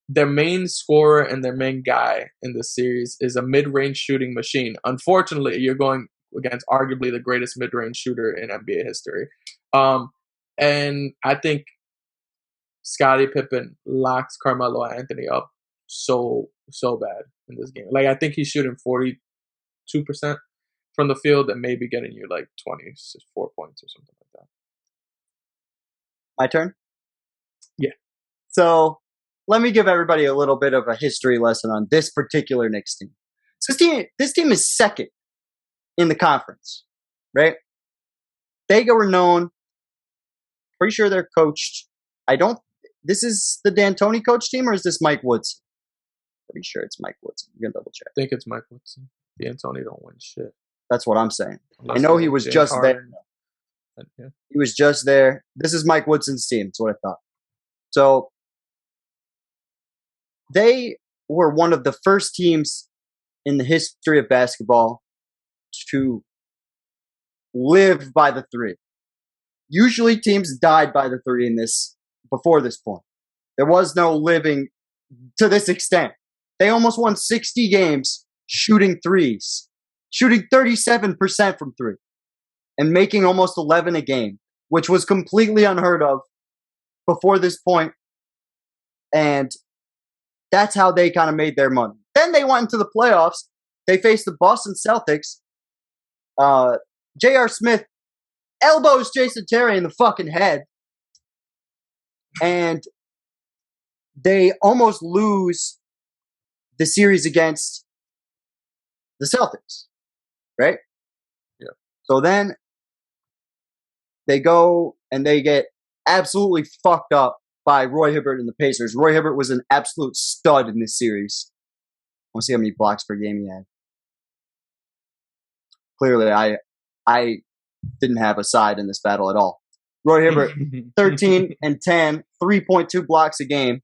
their main scorer and their main guy in this series is a mid-range shooting machine. Unfortunately, you're going against arguably the greatest mid-range shooter in NBA history. And I think Scottie Pippen locks Carmelo Anthony up so bad in this game. Like I think he's shooting 42% from the field and maybe getting you like 24 points or something like that. My turn? Yeah. So let me give everybody a little bit of a history lesson on this particular Knicks team. So this team is second in the conference, right? They were known, pretty sure they're coached. This is the D'Antoni coach team or is this Mike Woodson? Pretty sure it's Mike Woodson. I'm going to double check. I think it's Mike Woodson. D'Antoni don't win shit. That's what I'm saying. I know he was just there. Yeah. He was just there. This is Mike Woodson's team. That's what I thought. So they were one of the first teams in the history of basketball to live by the 3. Usually teams died by the 3 before this point. There was no living to this extent. They almost won 60 games shooting threes, shooting 37% from 3, and making almost 11 a game, which was completely unheard of before this point. And that's how they kind of made their money. Then they went into the playoffs. They faced the Boston Celtics. J.R. Smith elbows Jason Terry in the fucking head. And they almost lose the series against the Celtics, right? Yeah. So then they go and they get absolutely fucked up by Roy Hibbert and the Pacers. Roy Hibbert was an absolute stud in this series. I want to see how many blocks per game he had. Clearly, I didn't have a side in this battle at all. Roy Hibbert, 13 and 10, 3.2 blocks a game,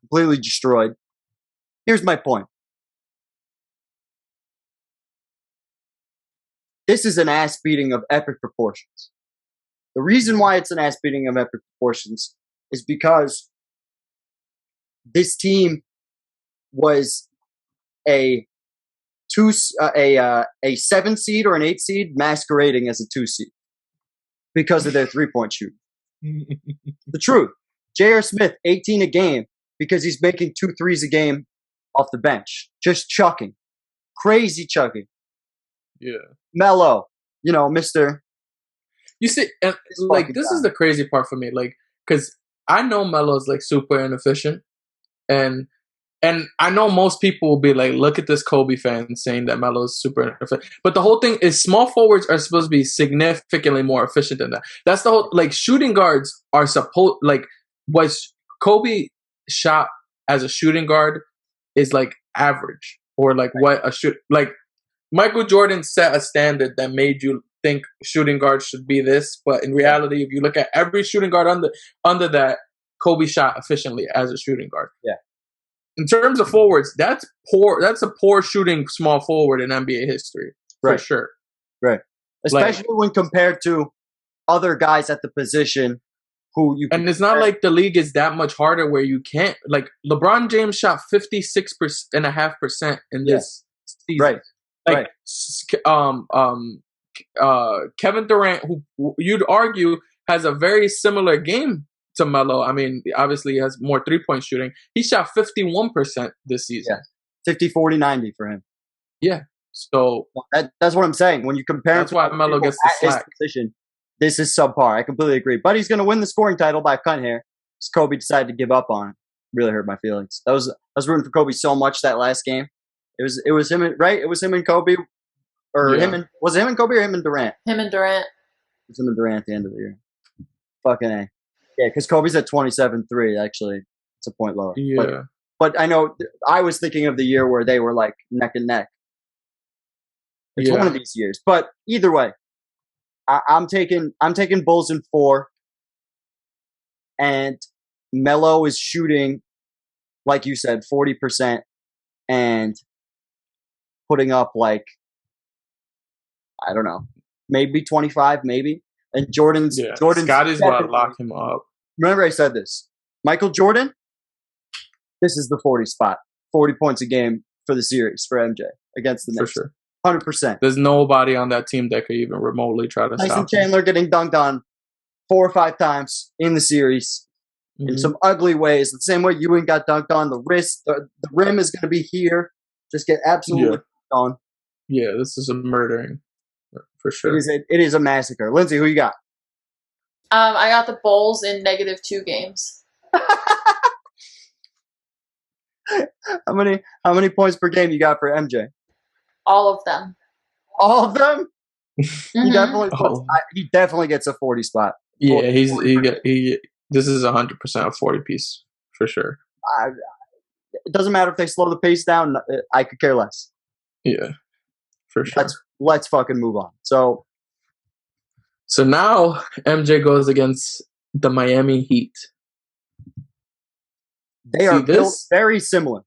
completely destroyed. Here's my point. This is an ass beating of epic proportions. The reason why it's an ass beating of epic proportions is because this team was a 7 seed or an 8 seed masquerading as a 2 seed because of their 3-point shooting. The truth. J.R. Smith, 18 a game because he's making 2 threes a game off the bench. Just chucking. Crazy chucking. Yeah. Melo, Mr. You see, and like this is the crazy part for me, like, because I know Melo's like super inefficient, and I know most people will be like, look at this Kobe fan saying that Melo's super inefficient, but the whole thing is small forwards are supposed to be significantly more efficient than that. That's the whole, like, shooting guards are supposed, like, what Kobe shot as a shooting guard is like average, or like what a like Michael Jordan set a standard that made you think shooting guards should be this, but in reality, if you look at every shooting guard under that, Kobe shot efficiently as a shooting guard. Yeah. In terms of forwards, that's poor. That's a poor shooting small forward in NBA history, for sure. Right. Especially when compared to other guys at the position who you. And it's not like the league is that much harder where you can't. Like LeBron James shot 56.5% in this season. Right. Like Kevin Durant, who you'd argue has a very similar game to Melo. I mean, obviously he has more 3-point shooting. He shot 51% this season. Yeah. 50, 40, 90 for him. Yeah. So that's what I'm saying. When you compare, that's why Melo gets the slack. Position, this is subpar. I completely agree. But he's going to win the scoring title by a cut hair. Because Kobe decided to give up on it. Really hurt my feelings. I was rooting for Kobe so much that last game. It was him, right? It was him and Kobe, or was it him and Kobe or him and Durant? Him and Durant. It was him and Durant at the end of the year. Fucking A. Yeah, because Kobe's at 27-3. Actually, it's a point lower. Yeah. But I know I was thinking of the year where they were like neck and neck. It's one of these years. But either way, I'm taking Bulls in 4, and Melo is shooting, like you said, 40%, and putting up like, I don't know, maybe 25, maybe. And Jordan's Scotty's about to lock him up. Remember I said this. Michael Jordan, this is the 40 spot. 40 points a game for the series for MJ against the Knicks. For sure. 100%. There's nobody on that team that could even remotely try to stop him. Tyson Chandler getting dunked on 4 or 5 times in the series in some ugly ways. The same way Ewing got dunked on. The wrist, the rim is going to be here. Just get absolutely dunked on. Yeah, this is a murdering. For sure. It is a massacre. Lindsay, who you got? I got the Bulls in -2 games. How many points per game you got for MJ? All of them. All of them? Mm-hmm. He definitely gets a 40 spot. Yeah, this is 100% a 40 piece for sure. It doesn't matter if they slow the pace down. I could care less. Yeah, for sure. Let's fucking move on. So now MJ goes against the Miami Heat. They are built very similar.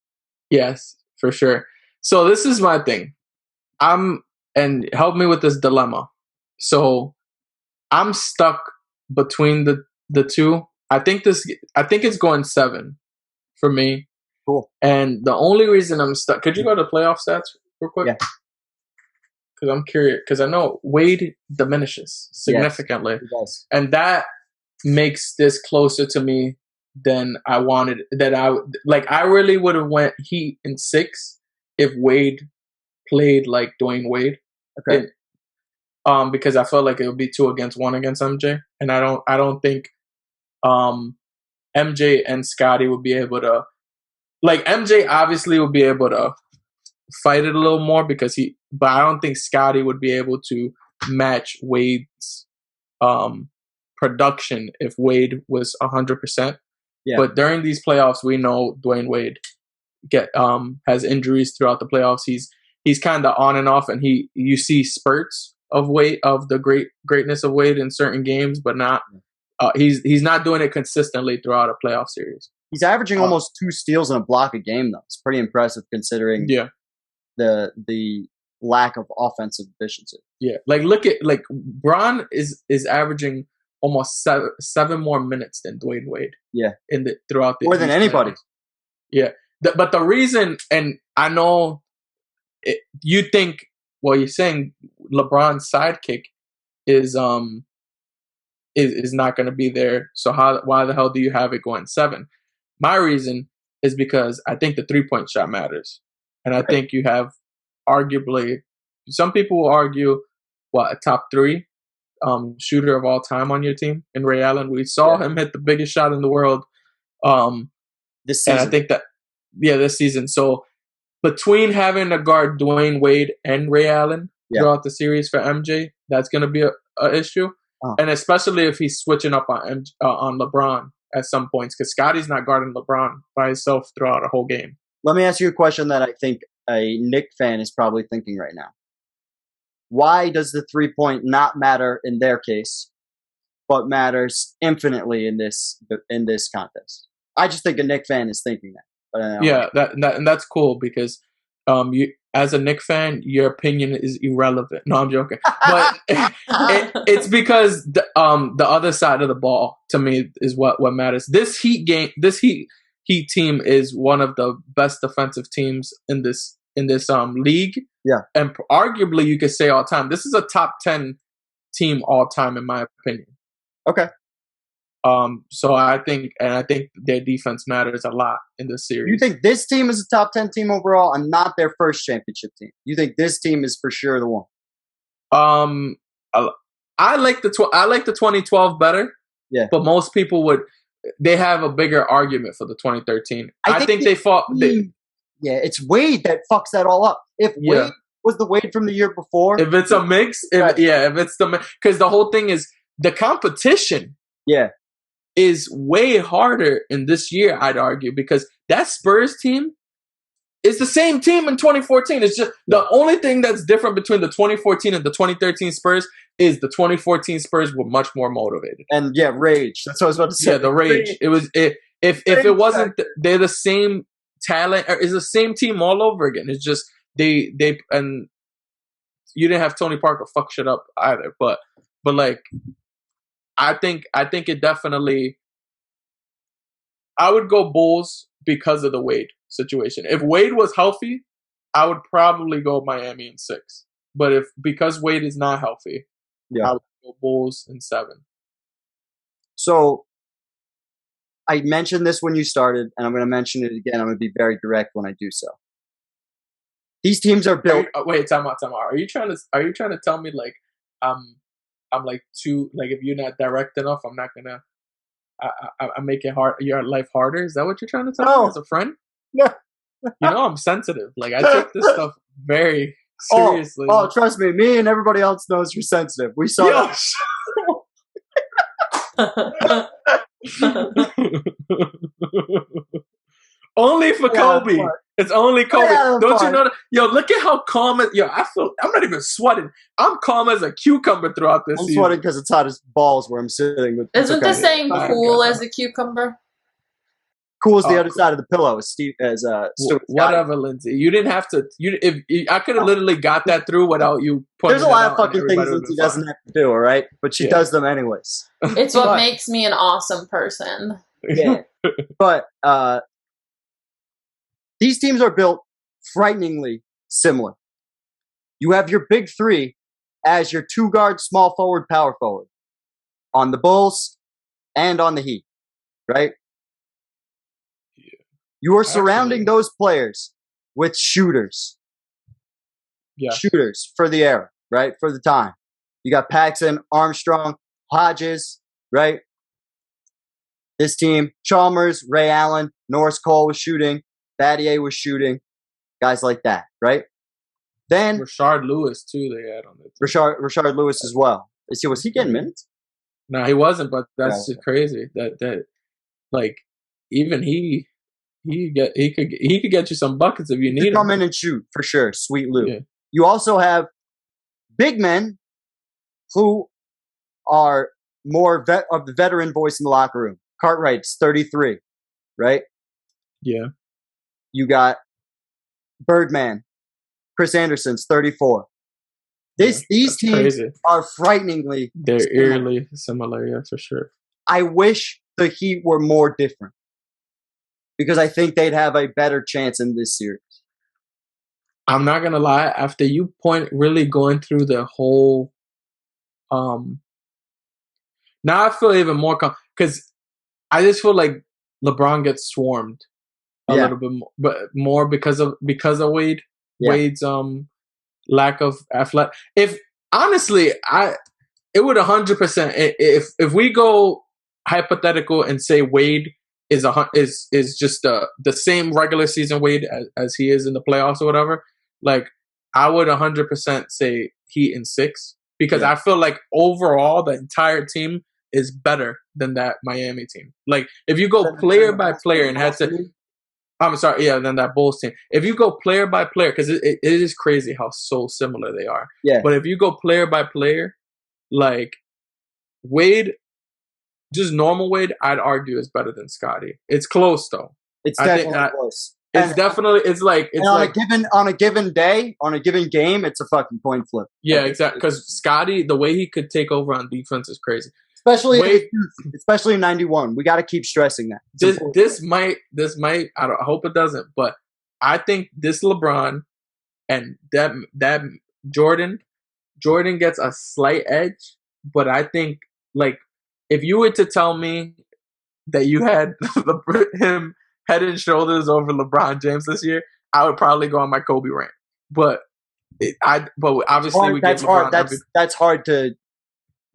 Yes, for sure. So this is my thing. And help me with this dilemma. So I'm stuck between the two. I think it's going 7 for me. Cool. And the only reason I'm stuck, could you go to playoff stats real quick? Yeah. Because I'm curious. Because I know Wade diminishes significantly. Yes, he does. And that makes this closer to me than I wanted. I really would have went Heat in 6 if Wade played like Dwayne Wade. Okay. Because I felt like it would be 2 against 1 against MJ, and I don't think MJ and Scotty would be able to. Like MJ obviously would be able to fight it a little more but I don't think Scottie would be able to match Wade's production if Wade was 100%. Yeah. But during these playoffs, we know Dwayne Wade has injuries throughout the playoffs. He's kind of on and off, and you see spurts of the greatness of Wade in certain games, but not he's not doing it consistently throughout a playoff series. He's averaging almost 2 steals and a block a game, though. It's pretty impressive considering the lack of offensive efficiency. Yeah, look at Bron is averaging almost seven more minutes than Dwayne Wade. Yeah, throughout the more than anybody. Yeah, but the reason, and I know you think, you're saying LeBron's sidekick is not going to be there. So why the hell do you have it going 7? My reason is because I think the 3-point shot matters, and I think you have arguably, some people will argue, a top 3 shooter of all time on your team in Ray Allen. We saw him hit the biggest shot in the world this season. And I think that this season. So between having to guard Dwayne Wade and Ray Allen throughout the series for MJ, that's going to be a issue. And especially if he's switching up on LeBron at some points, because Scottie's not guarding LeBron by himself throughout a whole game. Let me ask you a question that I think a Knicks fan is probably thinking right now. Why does the 3-point not matter in their case, but matters infinitely in this contest? I just think a Knicks fan is thinking that. But that's cool because you, as a Knicks fan, your opinion is irrelevant. No, I'm joking. But it's because the other side of the ball to me is what matters. This Heat team is one of the best defensive teams in this league. Yeah. And arguably you could say all time. This is a top 10 team all time in my opinion. Okay. So I think their defense matters a lot in this series. You think this team is a top 10 team overall and not their first championship team? You think this team is for sure the one? I like the 2012 better. Yeah. But most people they have a bigger argument for the 2013. I think they fought. Yeah, it's Wade that fucks that all up. If Wade was the Wade from the year before, if it's a mix, if it's because the whole thing is the competition. Yeah. Is way harder in this year, I'd argue, because that Spurs team is the same team in 2014. It's just the only thing that's different between the 2014 and the 2013 Spurs is the 2014 Spurs were much more motivated. And rage. That's what I was about to say. Yeah, the rage. It was if it wasn't, they're the same talent, or is the same team all over again. It's just they and you didn't have Tony Parker fuck shit up either, but like. I think it definitely. I would go Bulls because of the Wade situation. If Wade was healthy, I would probably go Miami in 6. But because Wade is not healthy, I would go Bulls in 7. So I mentioned this when you started, and I'm going to mention it again. I'm going to be very direct when I do so. These teams are built. Wait, time out. Are you trying to tell me like I'm like too, like if you're not direct enough, I'm not gonna. I make it hard. Your life harder. Is that what you're trying to tell me as a friend? Yeah. I'm sensitive. Like I take this stuff very seriously. Oh, trust me. Me and everybody else knows you're sensitive. We saw that. Only for Kobe. It's only Kobe. Don't you know that? Yo, look at how calm. I'm not even sweating. I'm calm as a cucumber throughout this season. I'm sweating because it's hot as balls where I'm sitting. Isn't the saying cool as a cucumber? Cool as the other side of the pillow, as whatever, Lindsay. You didn't have to. I could have literally got that through without you. There's a lot of fucking things Lindsay doesn't have to do, all right? But she does them anyways. It's what makes me an awesome person. Yeah, but these teams are built frighteningly similar. You have your big 3 as your 2-guard, small forward, power forward on the Bulls and on the Heat, right? Yeah. You are surrounding those players with shooters. Yeah. Shooters for the era, right? For the time. You got Paxson, Armstrong, Hodges, right? This team, Chalmers, Ray Allen, Norris Cole was shooting. Battier was shooting. guys like that, right? Then Rashard Lewis too. They had on it. Rashard Lewis as well. Was he getting minutes? No, he wasn't. But that's just crazy. That like even he could get you some buckets if you need him. Come in and shoot for sure. Sweet Lou. Yeah. You also have big men who are more of the veteran voice in the locker room. Cartwright's 33, right? Yeah. You got Birdman. Chris Anderson's 34. These teams crazy. Are frighteningly They're eerily similar, yeah, for sure. I wish the Heat were more different because I think they'd have a better chance in this series. I'm not going to lie. After you really going through the whole now I feel even more because I just feel like LeBron gets swarmed a little bit more, but more because of Wade. Yeah. Wade's lack of athletic. If honestly, it would 100%. If we go hypothetical and say Wade is just the same regular season Wade as he is in the playoffs or whatever, like I would 100% say Heat in 6 because I feel like overall the entire team is better than that Miami team. Like if you go player by player and had to. I'm sorry, than that Bulls team. If you go player by player, because it is crazy how so similar they are. Yeah. But if you go player by player, like Wade, just normal Wade, I'd argue is better than Scotty. It's close though. It's definitely close. It's definitely on a given day, on a given game, it's a fucking coin flip. Yeah, exactly. Because Scotty, the way he could take over on defense is crazy. Especially in 91. We got to keep stressing that. This might. I hope it doesn't. But I think this LeBron and that Jordan gets a slight edge. But I think like if you were to tell me that you had him head and shoulders over LeBron James this year, I would probably go on my Kobe rant. But obviously we get LeBron. That's hard to.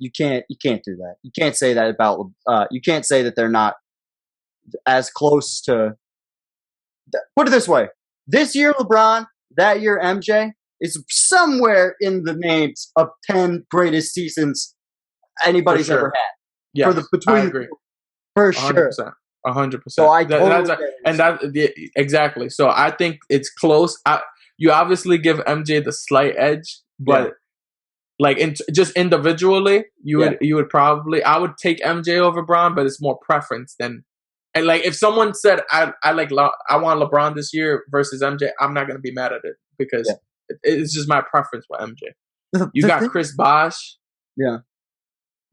You can't do that. You can't say that about. You can't say that they're not as close to. Put it this way: this year LeBron, that year MJ is somewhere in the names of 10 greatest seasons anybody's ever had. Yeah, I agree. For sure, 100%. So exactly. So I think it's close. You obviously give MJ the slight edge, but. Like just individually, you would probably I would take MJ over LeBron, but it's more preference than. And like if someone said I want LeBron this year versus MJ, I'm not gonna be mad at it because it's just my preference with MJ. You got Chris Bosh,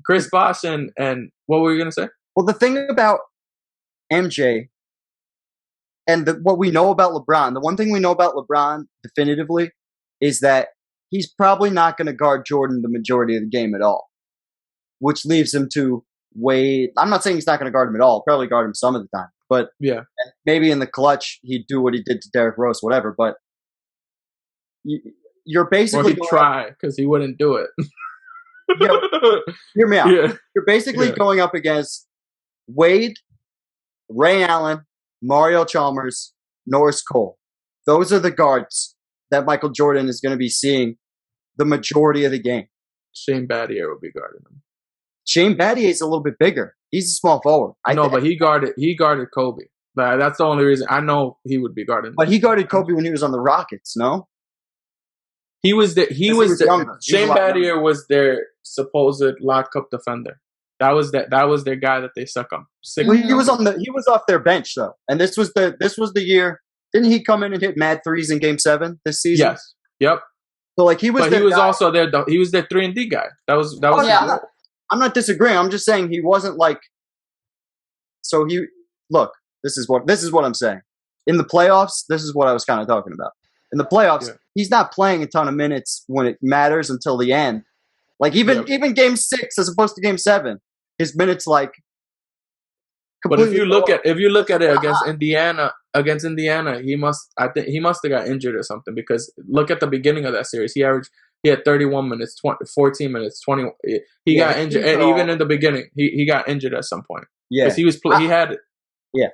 Chris Bosh, and what were you gonna say? Well, the thing about MJ and what we know about LeBron, the one thing we know about LeBron definitively is that. He's probably not going to guard Jordan the majority of the game at all, which leaves him to Wade. I'm not saying he's not going to guard him at all. Probably guard him some of the time, but maybe in the clutch he'd do what he did to Derrick Rose, whatever. But you're basically he'd try because he wouldn't do it. Hear me out. Yeah. You're basically going up against Wade, Ray Allen, Mario Chalmers, Norris Cole. Those are the guards that Michael Jordan is going to be seeing the majority of the game. Shane Battier will be guarding him. Shane Battier is a little bit bigger. He's a small forward. But he guarded Kobe. That's the only reason I know he would be guarding him. But he guarded Kobe when he was on the Rockets, no? He was Shane Battier was their supposed lockup defender. That was their guy that they suck on. Well, he was off their bench though. And this was the year. Didn't he come in and hit mad threes in Game 7 this season? Yes. Yep. So like he was also their 3-and-D guy. That was I'm not disagreeing. I'm just saying he wasn't like. So this is what I'm saying. In the playoffs, this is what I was kind of talking about. In the playoffs, he's not playing a ton of minutes when it matters until the end. Like even Game 6 as opposed to Game 7, his minutes like. But if you look at it against Indiana, he must have got injured or something because look at the beginning of that series. He had 31 minutes, 14 minutes, 20. He got injured, and even in the beginning, he got injured at some point. Yeah, because he had. Yeah,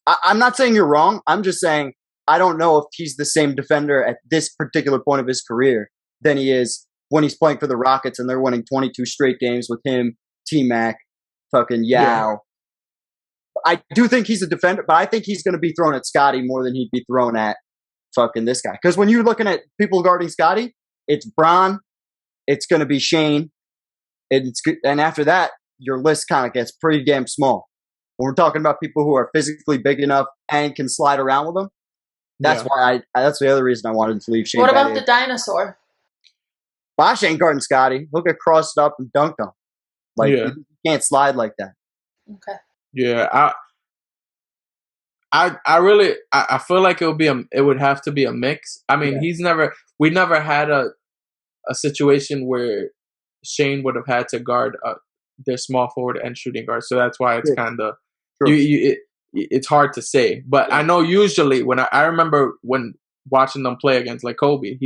I'm not saying you're wrong. I'm just saying I don't know if he's the same defender at this particular point of his career than he is when he's playing for the Rockets and they're winning 22 straight games with him, T-Mac, fucking Yao. Yeah. I do think he's a defender, but I think he's going to be thrown at Scotty more than he'd be thrown at fucking this guy. Because when you're looking at people guarding Scotty, it's Bron, it's going to be Shane, and after that, your list kind of gets pretty damn small. When we're talking about people who are physically big enough and can slide around with them, that's why that's the other reason I wanted to leave Shane. What about the dinosaur? Bosh ain't guarding Scotty. He'll get crossed up and dunked on. You can't slide like that. Okay. Yeah, I really feel like it would have to be a mix. I mean, we never had a situation where Shane would have had to guard their small forward and shooting guard. So that's why it's kind of it's hard to say. But I know usually when I remember when watching them play against like Kobe,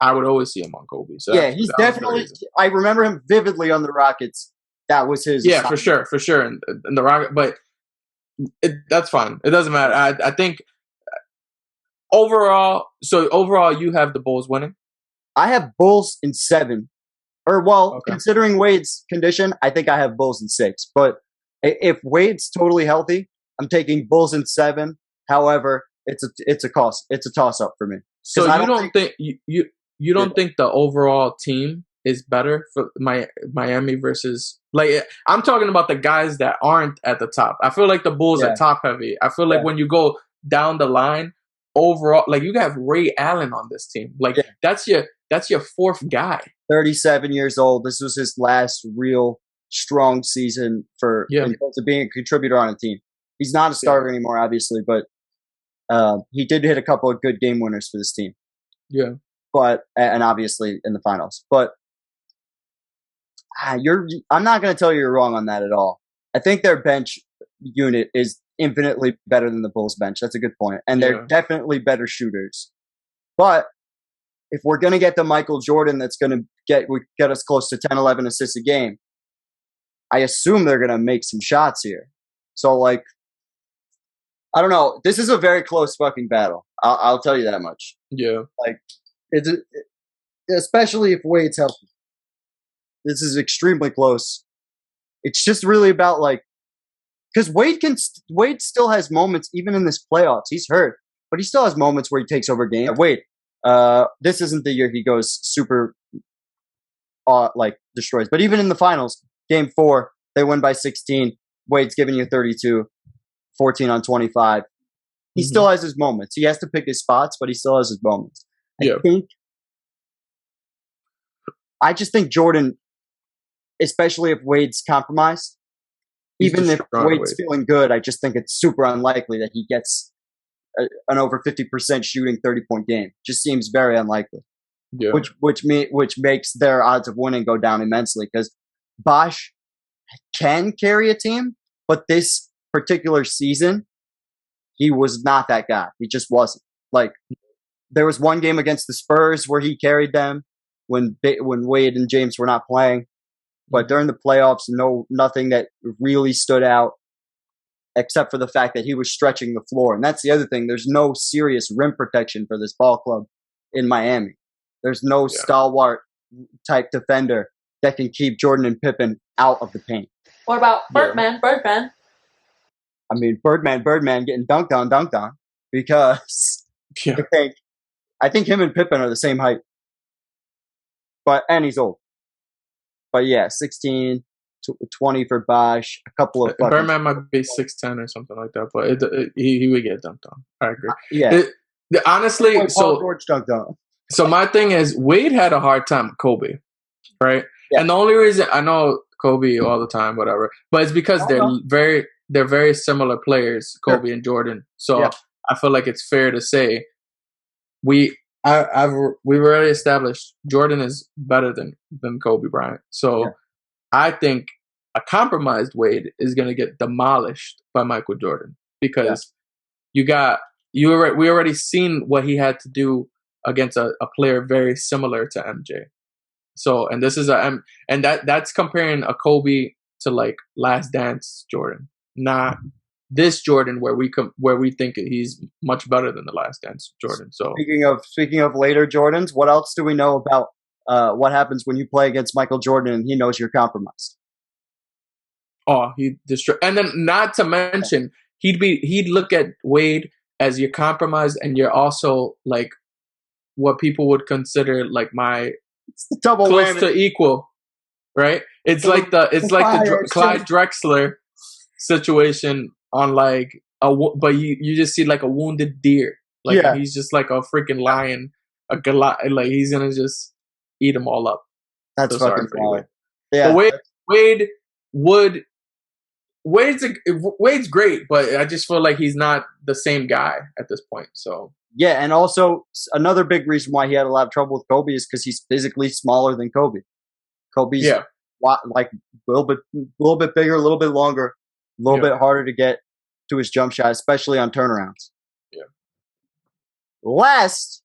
I would always see him on Kobe. So he's definitely. I remember him vividly on the Rockets. That was his. Yeah, assignment. for sure, and the Rocket, but that's fine. It doesn't matter. I think overall, you have the Bulls winning. I have Bulls in 7, considering Wade's condition, I think I have Bulls in 6. But if Wade's totally healthy, I'm taking Bulls in 7. However, it's a toss up for me. So you don't think the overall team is better for Miami versus I'm talking about the guys that aren't at the top. I feel like the Bulls are top heavy. I feel like when you go down the line overall, you have Ray Allen on this team. That's your fourth guy. 37 years old. This was his last real strong season in terms of being a contributor on a team. He's not a starter anymore, obviously, but he did hit a couple of good game winners for this team. Yeah. But and obviously in the finals. But I'm not going to tell you you're wrong on that at all. I think their bench unit is infinitely better than the Bulls bench. That's a good point. And they're definitely better shooters. But if we're going to get the Michael Jordan that's going to get us close to 10, 11 assists a game, I assume they're going to make some shots here. So, I don't know. This is a very close fucking battle. I'll tell you that much. Yeah. Especially if Wade's healthy. This is extremely close. It's just really about because Wade still has moments even in this playoffs. He's hurt, but he still has moments where he takes over games. Wade, this isn't the year he goes super destroys. But even in the finals, game 4, they win by 16. Wade's giving you 32, 14 on 25. He still has his moments. He has to pick his spots, but he still has his moments. I just think Jordan, especially if Wade's compromised, even if Wade's feeling good, I just think it's super unlikely that he gets an over 50% shooting 30-point game. Just seems very unlikely. Yeah. Which makes their odds of winning go down immensely because Bosh can carry a team, but this particular season, he was not that guy. He just wasn't. There was one game against the Spurs where he carried them when Wade and James were not playing. But during the playoffs, nothing that really stood out except for the fact that he was stretching the floor. And that's the other thing. There's no serious rim protection for this ball club in Miami. There's no stalwart type defender that can keep Jordan and Pippen out of the paint. What about Birdman? Birdman. I mean, Birdman getting dunked on because I think him and Pippen are the same height. And he's old. But 16, 20 for Bosh, a couple of Birdman might be 6'10" or something like that, but he would get dunked on. I agree. Honestly, George dunked on. So my thing is, Wade had a hard time with Kobe, right? Yeah. And the only reason I know Kobe all the time, whatever, but it's because they're very similar players, Kobe and Jordan. So I feel like it's fair to say we've already established Jordan is better than Kobe Bryant. So I think a compromised Wade is going to get demolished by Michael Jordan because we already seen what he had to do against a player very similar to MJ. So, and this is that's comparing a Kobe to Last Dance Jordan, not this Jordan where we think he's much better than the Last Dance Jordan. So speaking of later Jordans, what else do we know about what happens when you play against Michael Jordan and he knows you're compromised? Oh, and then not to mention he'd look at Wade as you're compromised and you're also like what people would consider like it's the double close whammy. to equal, right? It's like the Clyde Drexler situation on like but you just see like a wounded deer, like he's just like a freaking lion, a Goliath, like he's gonna just eat them all up. That's so fucking wild. Yeah, but Wade's great, but I just feel like he's not the same guy at this point. So yeah, and also another big reason why he had a lot of trouble with Kobe is because he's physically smaller than Kobe. Kobe's like a little bit bigger, a little bit longer, a little bit harder to get to his jump shot, especially on turnarounds. Yeah. Last,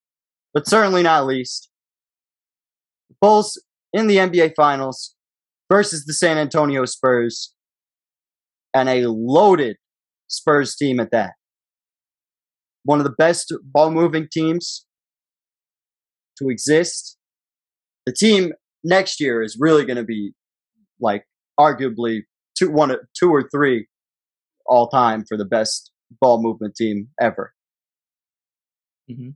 but certainly not least, Bulls in the NBA Finals versus the San Antonio Spurs, and a loaded Spurs team at that. One of the best ball-moving teams to exist. The team next year is really going to be, like, arguably two or three all time for the best ball movement team ever. Mm-hmm.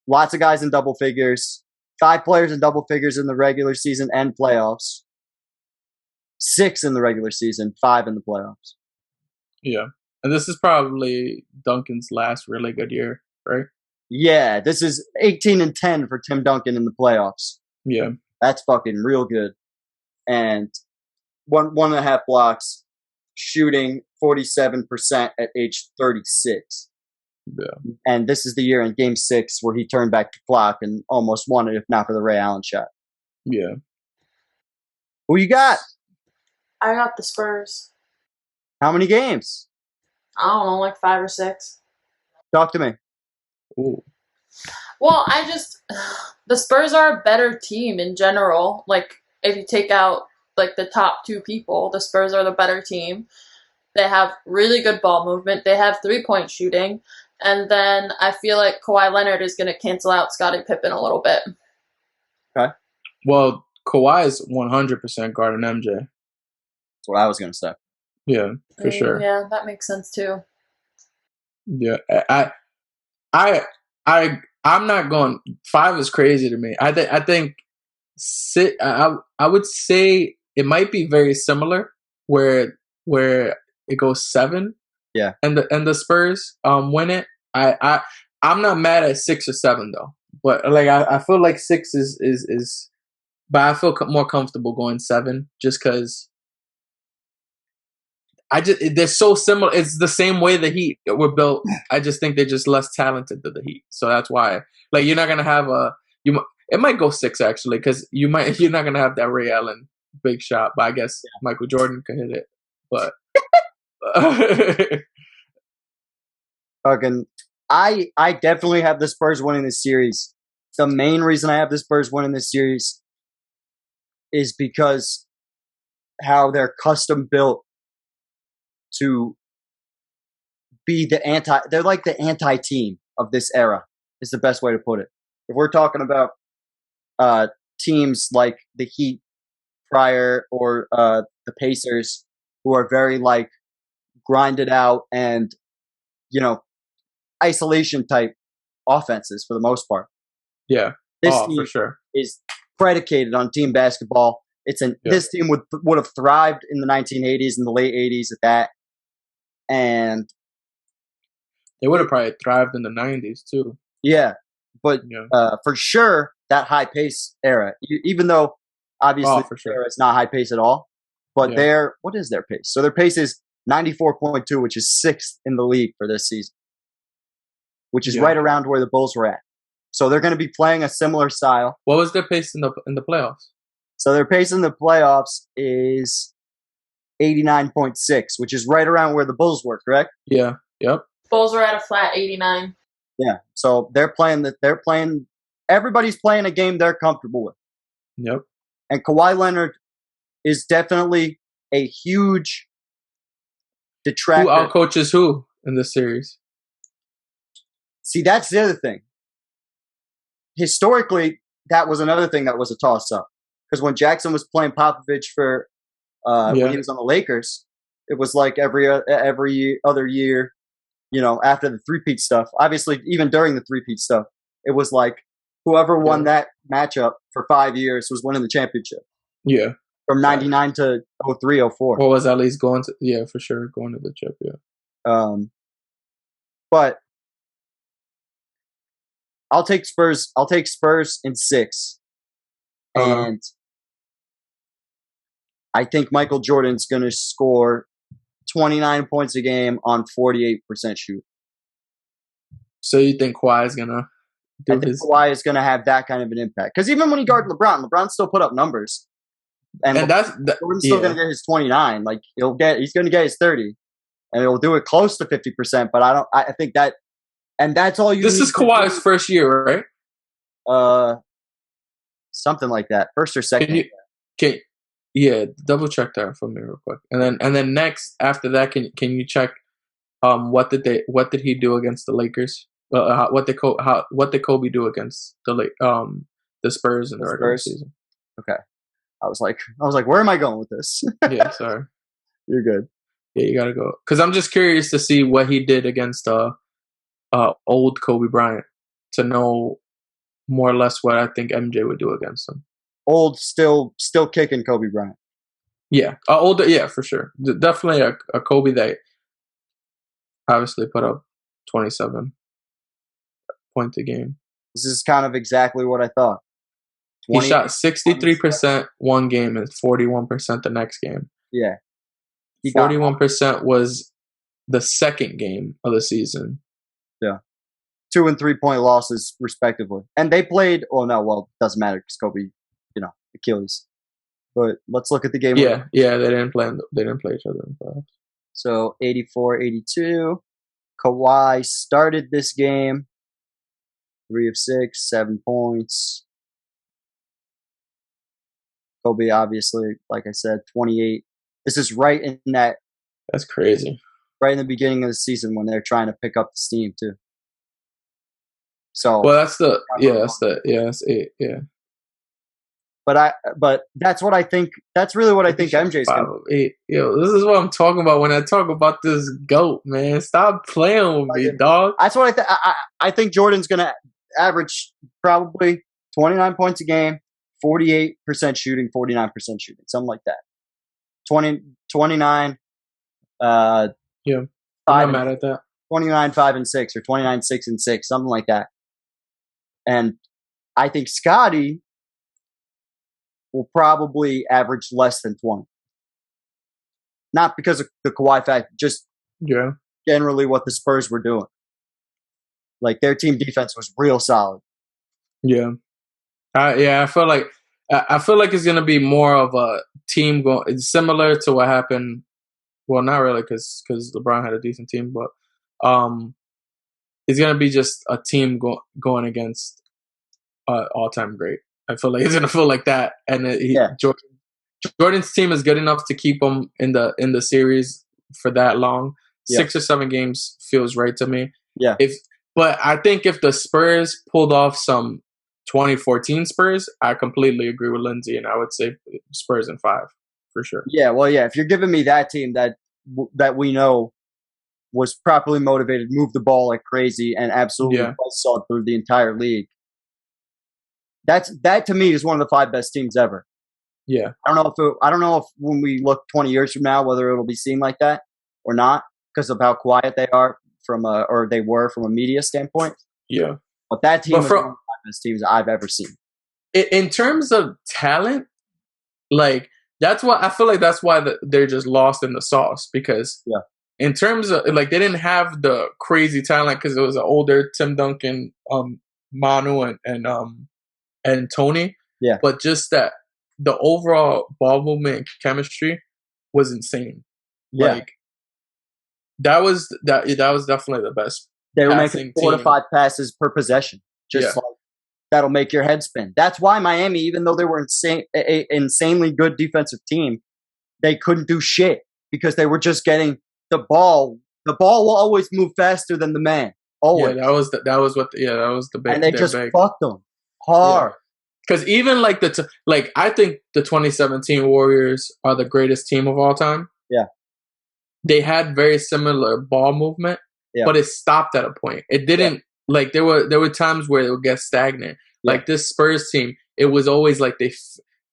Lots of guys in double figures. 5 players in double figures in the regular season and playoffs. 6 in the regular season, 5 in the playoffs. Yeah. And this is probably Duncan's last really good year, right? Yeah, this is 18-10 for Tim Duncan in the playoffs. Yeah. That's fucking real good. And 1.5 blocks, shooting 47% at age 36. Yeah. And this is the year in Game 6 where he turned back the clock and almost won it, if not for the Ray Allen shot. Yeah. Who you got? I got the Spurs. How many games? I don't know, like 5 or 6. Talk to me. Ooh. Well, the Spurs are a better team in general. Like, if you take out, like, the top 2 people, the Spurs are the better team. They have really good ball movement. They have 3-point shooting. And then I feel like Kawhi Leonard is going to cancel out Scottie Pippen a little bit. Okay. Well, Kawhi is 100% guarding MJ. That's what I was going to say. Yeah, for sure. Yeah, that makes sense too. Yeah, I'm not going. 5 is crazy to me. I think I would say it might be very similar where it goes 7. Yeah, and the Spurs win it. I'm not mad at 6 or 7 though. But like I feel like 6 is but I feel more comfortable going 7 just because. They're so similar. It's the same way the Heat were built. I just think they're just less talented than the Heat. So that's why, like, you're not gonna have it might go 6 actually, because you're not gonna have that Ray Allen big shot. But I guess Michael Jordan could hit it. But fucking, I definitely have the Spurs winning this series. The main reason I have the Spurs winning this series is because how they're custom built to be they're like the anti-team of this era, is the best way to put it. If we're talking about teams like the Heat prior or the Pacers, who are very like grinded out and, isolation type offenses for the most part. Yeah. This team for sure is predicated on team basketball. This team would have thrived in the 1980s and the late 80s at that. And they would have probably thrived in the 90s too. Yeah, but for sure that high pace era. Even though obviously the era is not high pace at all, but what is their pace? So their pace is 94.2, which is 6th in the league for this season, which is right around where the Bulls were at. So they're going to be playing a similar style. What was their pace in the playoffs? So their pace in the playoffs is 89.6, which is right around where the Bulls were, correct? Yeah. Yep. Bulls were at a flat 89. Yeah. So everybody's playing a game they're comfortable with. Yep. And Kawhi Leonard is definitely a huge detract. Who outcoaches who in this series? See, that's the other thing. Historically, that was another thing that was a toss-up. Because when Jackson was playing Popovich for when he was on the Lakers, it was like every other year, after the three-peat stuff. Obviously, even during the three-peat stuff, it was like whoever won that matchup for 5 years was winning the championship. Yeah. From 99 to 03, 04. Or was at least going to, for sure, going to the chip, yeah. But I'll take Spurs. I'll take Spurs in 6. And I think Michael Jordan's going to score 29 points a game on 48% shoot. So you think Kawhi is going to do his... Kawhi is going to have that kind of an impact. Because even when he guarded LeBron still put up numbers. And Jordan's still going to get his 29. Like, he's going to get his 30. And he'll do it close to 50%. But I think that... And that's all you. This is Kawhi's first year, right? Something like that. First or second. Double check that for me real quick. And then next after that, can you check what did he do against the Lakers? What did Kobe do against the Spurs in the regular season? Okay. I was like, where am I going with this? Yeah, sorry. You're good. Yeah, you gotta go because I'm just curious to see what he did against old Kobe Bryant to know more or less what I think MJ would do against him. Old, still kicking Kobe Bryant. Yeah, older, yeah, for sure. Definitely a Kobe that obviously put up 27 points a game. This is kind of exactly what I thought. He shot 63% one game and 41% the next game. Yeah. 41% was the second game of the season. Yeah. 2 and 3 point losses, respectively. And they played, it doesn't matter because Kobe, Achilles. But let's look at the game. Yeah, they didn't play each other in the playoffs. So 84-82. Kawhi started this game. 3 of 6, 7 points. Kobe, obviously, like I said, 28. This is right in that. That's crazy. Right in the beginning of the season when they're trying to pick up the steam too. So. Well, that's 8. Yeah. But that's what I think. That's really what I think MJ's going to do. 8. Yo, this is what I'm talking about when I talk about this GOAT, man. Stop playing with me, dog. That's what I think Jordan's going to average probably 29 points a game, 48% shooting, 49% shooting, something like that. 29. Yeah, I'm not mad at that. 29, 5 and 6, or 29, 6 and 6, something like that. And I think Scotty will probably average less than 20. Not because of the Kawhi fact, just generally what the Spurs were doing. Like their team defense was real solid. Yeah, I feel like it's gonna be more of a team going. It's similar to what happened. Well, not really, because LeBron had a decent team, but it's gonna be just a team going against all-time great. I feel like it's gonna feel like that, and Jordan's team is good enough to keep him in the series for that long. 6 or 7 games feels right to me. Yeah. But I think if the Spurs pulled off some 2014 Spurs, I completely agree with Lindsay, and I would say Spurs in 5 for sure. Yeah, well, yeah. If you're giving me that team that we know was properly motivated, moved the ball like crazy, and absolutely sawed through the entire league, that to me is one of the 5 best teams ever. Yeah, I don't know if when we look 20 years from now whether it'll be seen like that or not because of how quiet they are or they were from a media standpoint. Yeah, but that team is one of the 5 best teams I've ever seen. In terms of talent, like that's why I feel like they're just lost in the sauce because in terms of like they didn't have the crazy talent because it was an older Tim Duncan, Manu and Tony. Yeah, but just that the overall ball movement and chemistry was insane. Yeah. Like that was definitely the best. They were making 4 to 5 passes per possession. Just like that'll make your head spin. That's why Miami, even though they were insanely good defensive team, they couldn't do shit because they were just getting the ball will always move faster than the man. Always. Yeah, that was the big. And they just fucked them hard. Because even I think the 2017 Warriors are the greatest team of all time. Yeah. They had very similar ball movement, but it stopped at a point. It didn't there were times where it would get stagnant. Yeah. Like this Spurs team, it was always like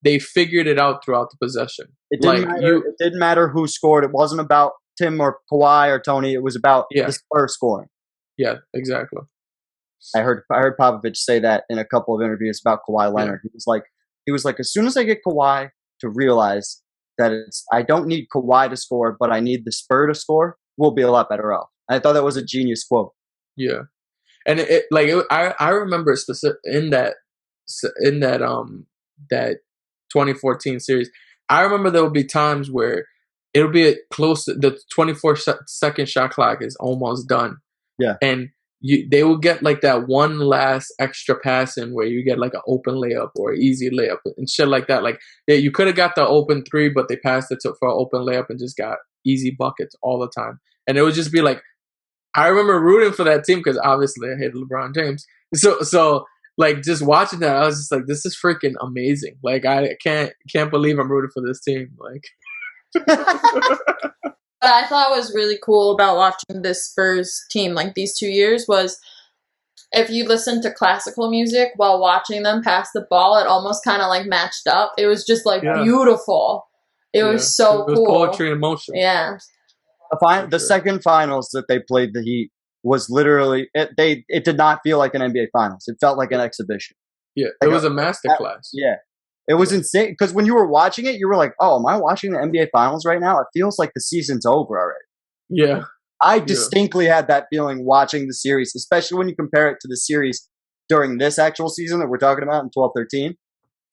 they figured it out throughout the possession. It didn't matter who scored. It wasn't about Tim or Kawhi or Tony. It was about the Spurs scoring. Yeah, exactly. I heard Popovich say that in a couple of interviews about Kawhi Leonard. He was like, as soon as I get Kawhi to realize that I don't need Kawhi to score, but I need the Spur to score, we'll be a lot better off. I thought that was a genius quote. Yeah, and I remember in that 2014 series, I remember there would be times where it'll be close to the 24-second shot clock is almost done. Yeah, and they will get like that one last extra pass in where you get like an open layup or an easy layup and shit like that. Like you could have got the open three, but they passed it for an open layup and just got easy buckets all the time. And it would just be like, I remember rooting for that team because obviously I hated LeBron James. So like just watching that, I was just like, this is freaking amazing. Like I can't believe I'm rooting for this team. Like. What I thought was really cool about watching this Spurs team, like these 2 years, was if you listen to classical music while watching them pass the ball, it almost kind of like matched up. It was just like beautiful. It was so cool. It was poetry in motion. Yeah. The second finals that they played the Heat was literally it did not feel like an NBA Finals. It felt like an exhibition. Yeah, it was a masterclass. Yeah. It was insane because when you were watching it, you were like, "Oh, am I watching the NBA Finals right now? It feels like the season's over already." Yeah, I distinctly had that feeling watching the series, especially when you compare it to the series during this actual season that we're talking about in 12-13,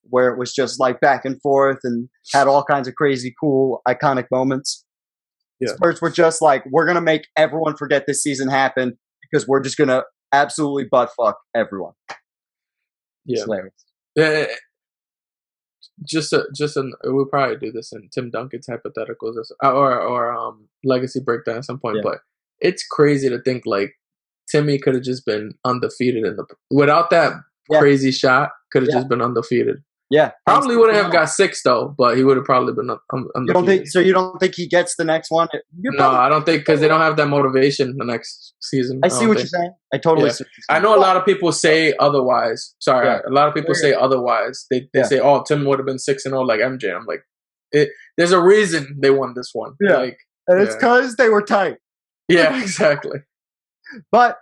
where it was just like back and forth and had all kinds of crazy, cool, iconic moments. Yeah. Spurs were just like, "We're gonna make everyone forget this season happened because we're just gonna absolutely butt fuck everyone." Yeah, it's hilarious. Yeah. We'll probably do this in Tim Duncan's hypotheticals or legacy breakdown at some point. But it's crazy to think like Timmy could have just been undefeated without that crazy shot. Could have just been undefeated. Yeah, probably wouldn't have got 6 though, but he would have probably been undefeated. You don't think he gets the next one? No, I don't think because they don't have that motivation the next season. I see what you're saying. I totally see what you're saying. I know a lot of people say otherwise. Sorry, a lot of people say otherwise. They say, "Oh, Tim would have been 6-0 like MJ." I'm like, there's a reason they won this one. Yeah, and it's because they were tight. Yeah, exactly. But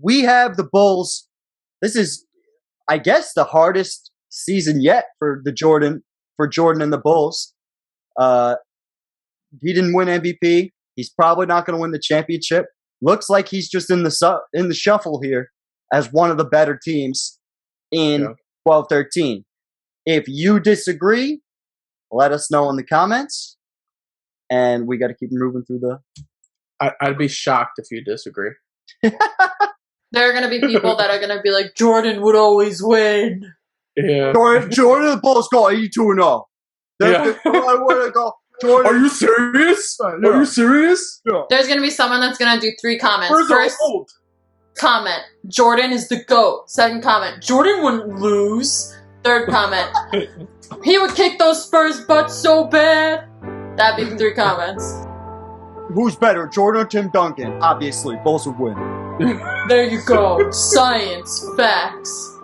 we have the Bulls. This is, I guess, the hardest season yet for Jordan and the Bulls. He didn't win MVP. He's probably not going to win the championship. Looks like he's just in the shuffle here as one of the better teams in 12-13. If you disagree, let us know in the comments, and we got to keep moving through the. I'd be shocked if you disagree. There are going to be people that are going to be like, Jordan would always win. Yeah. Jordan the Bulls go 82-0. Are you serious? Are you serious? Yeah. There's going to be someone that's going to do 3 comments. First comment, Jordan is the GOAT. Second comment, Jordan wouldn't lose. Third comment, he would kick those Spurs butts so bad. That'd be the 3 comments. Who's better, Jordan or Tim Duncan? Obviously, Bulls would win. There you go. Science. Facts.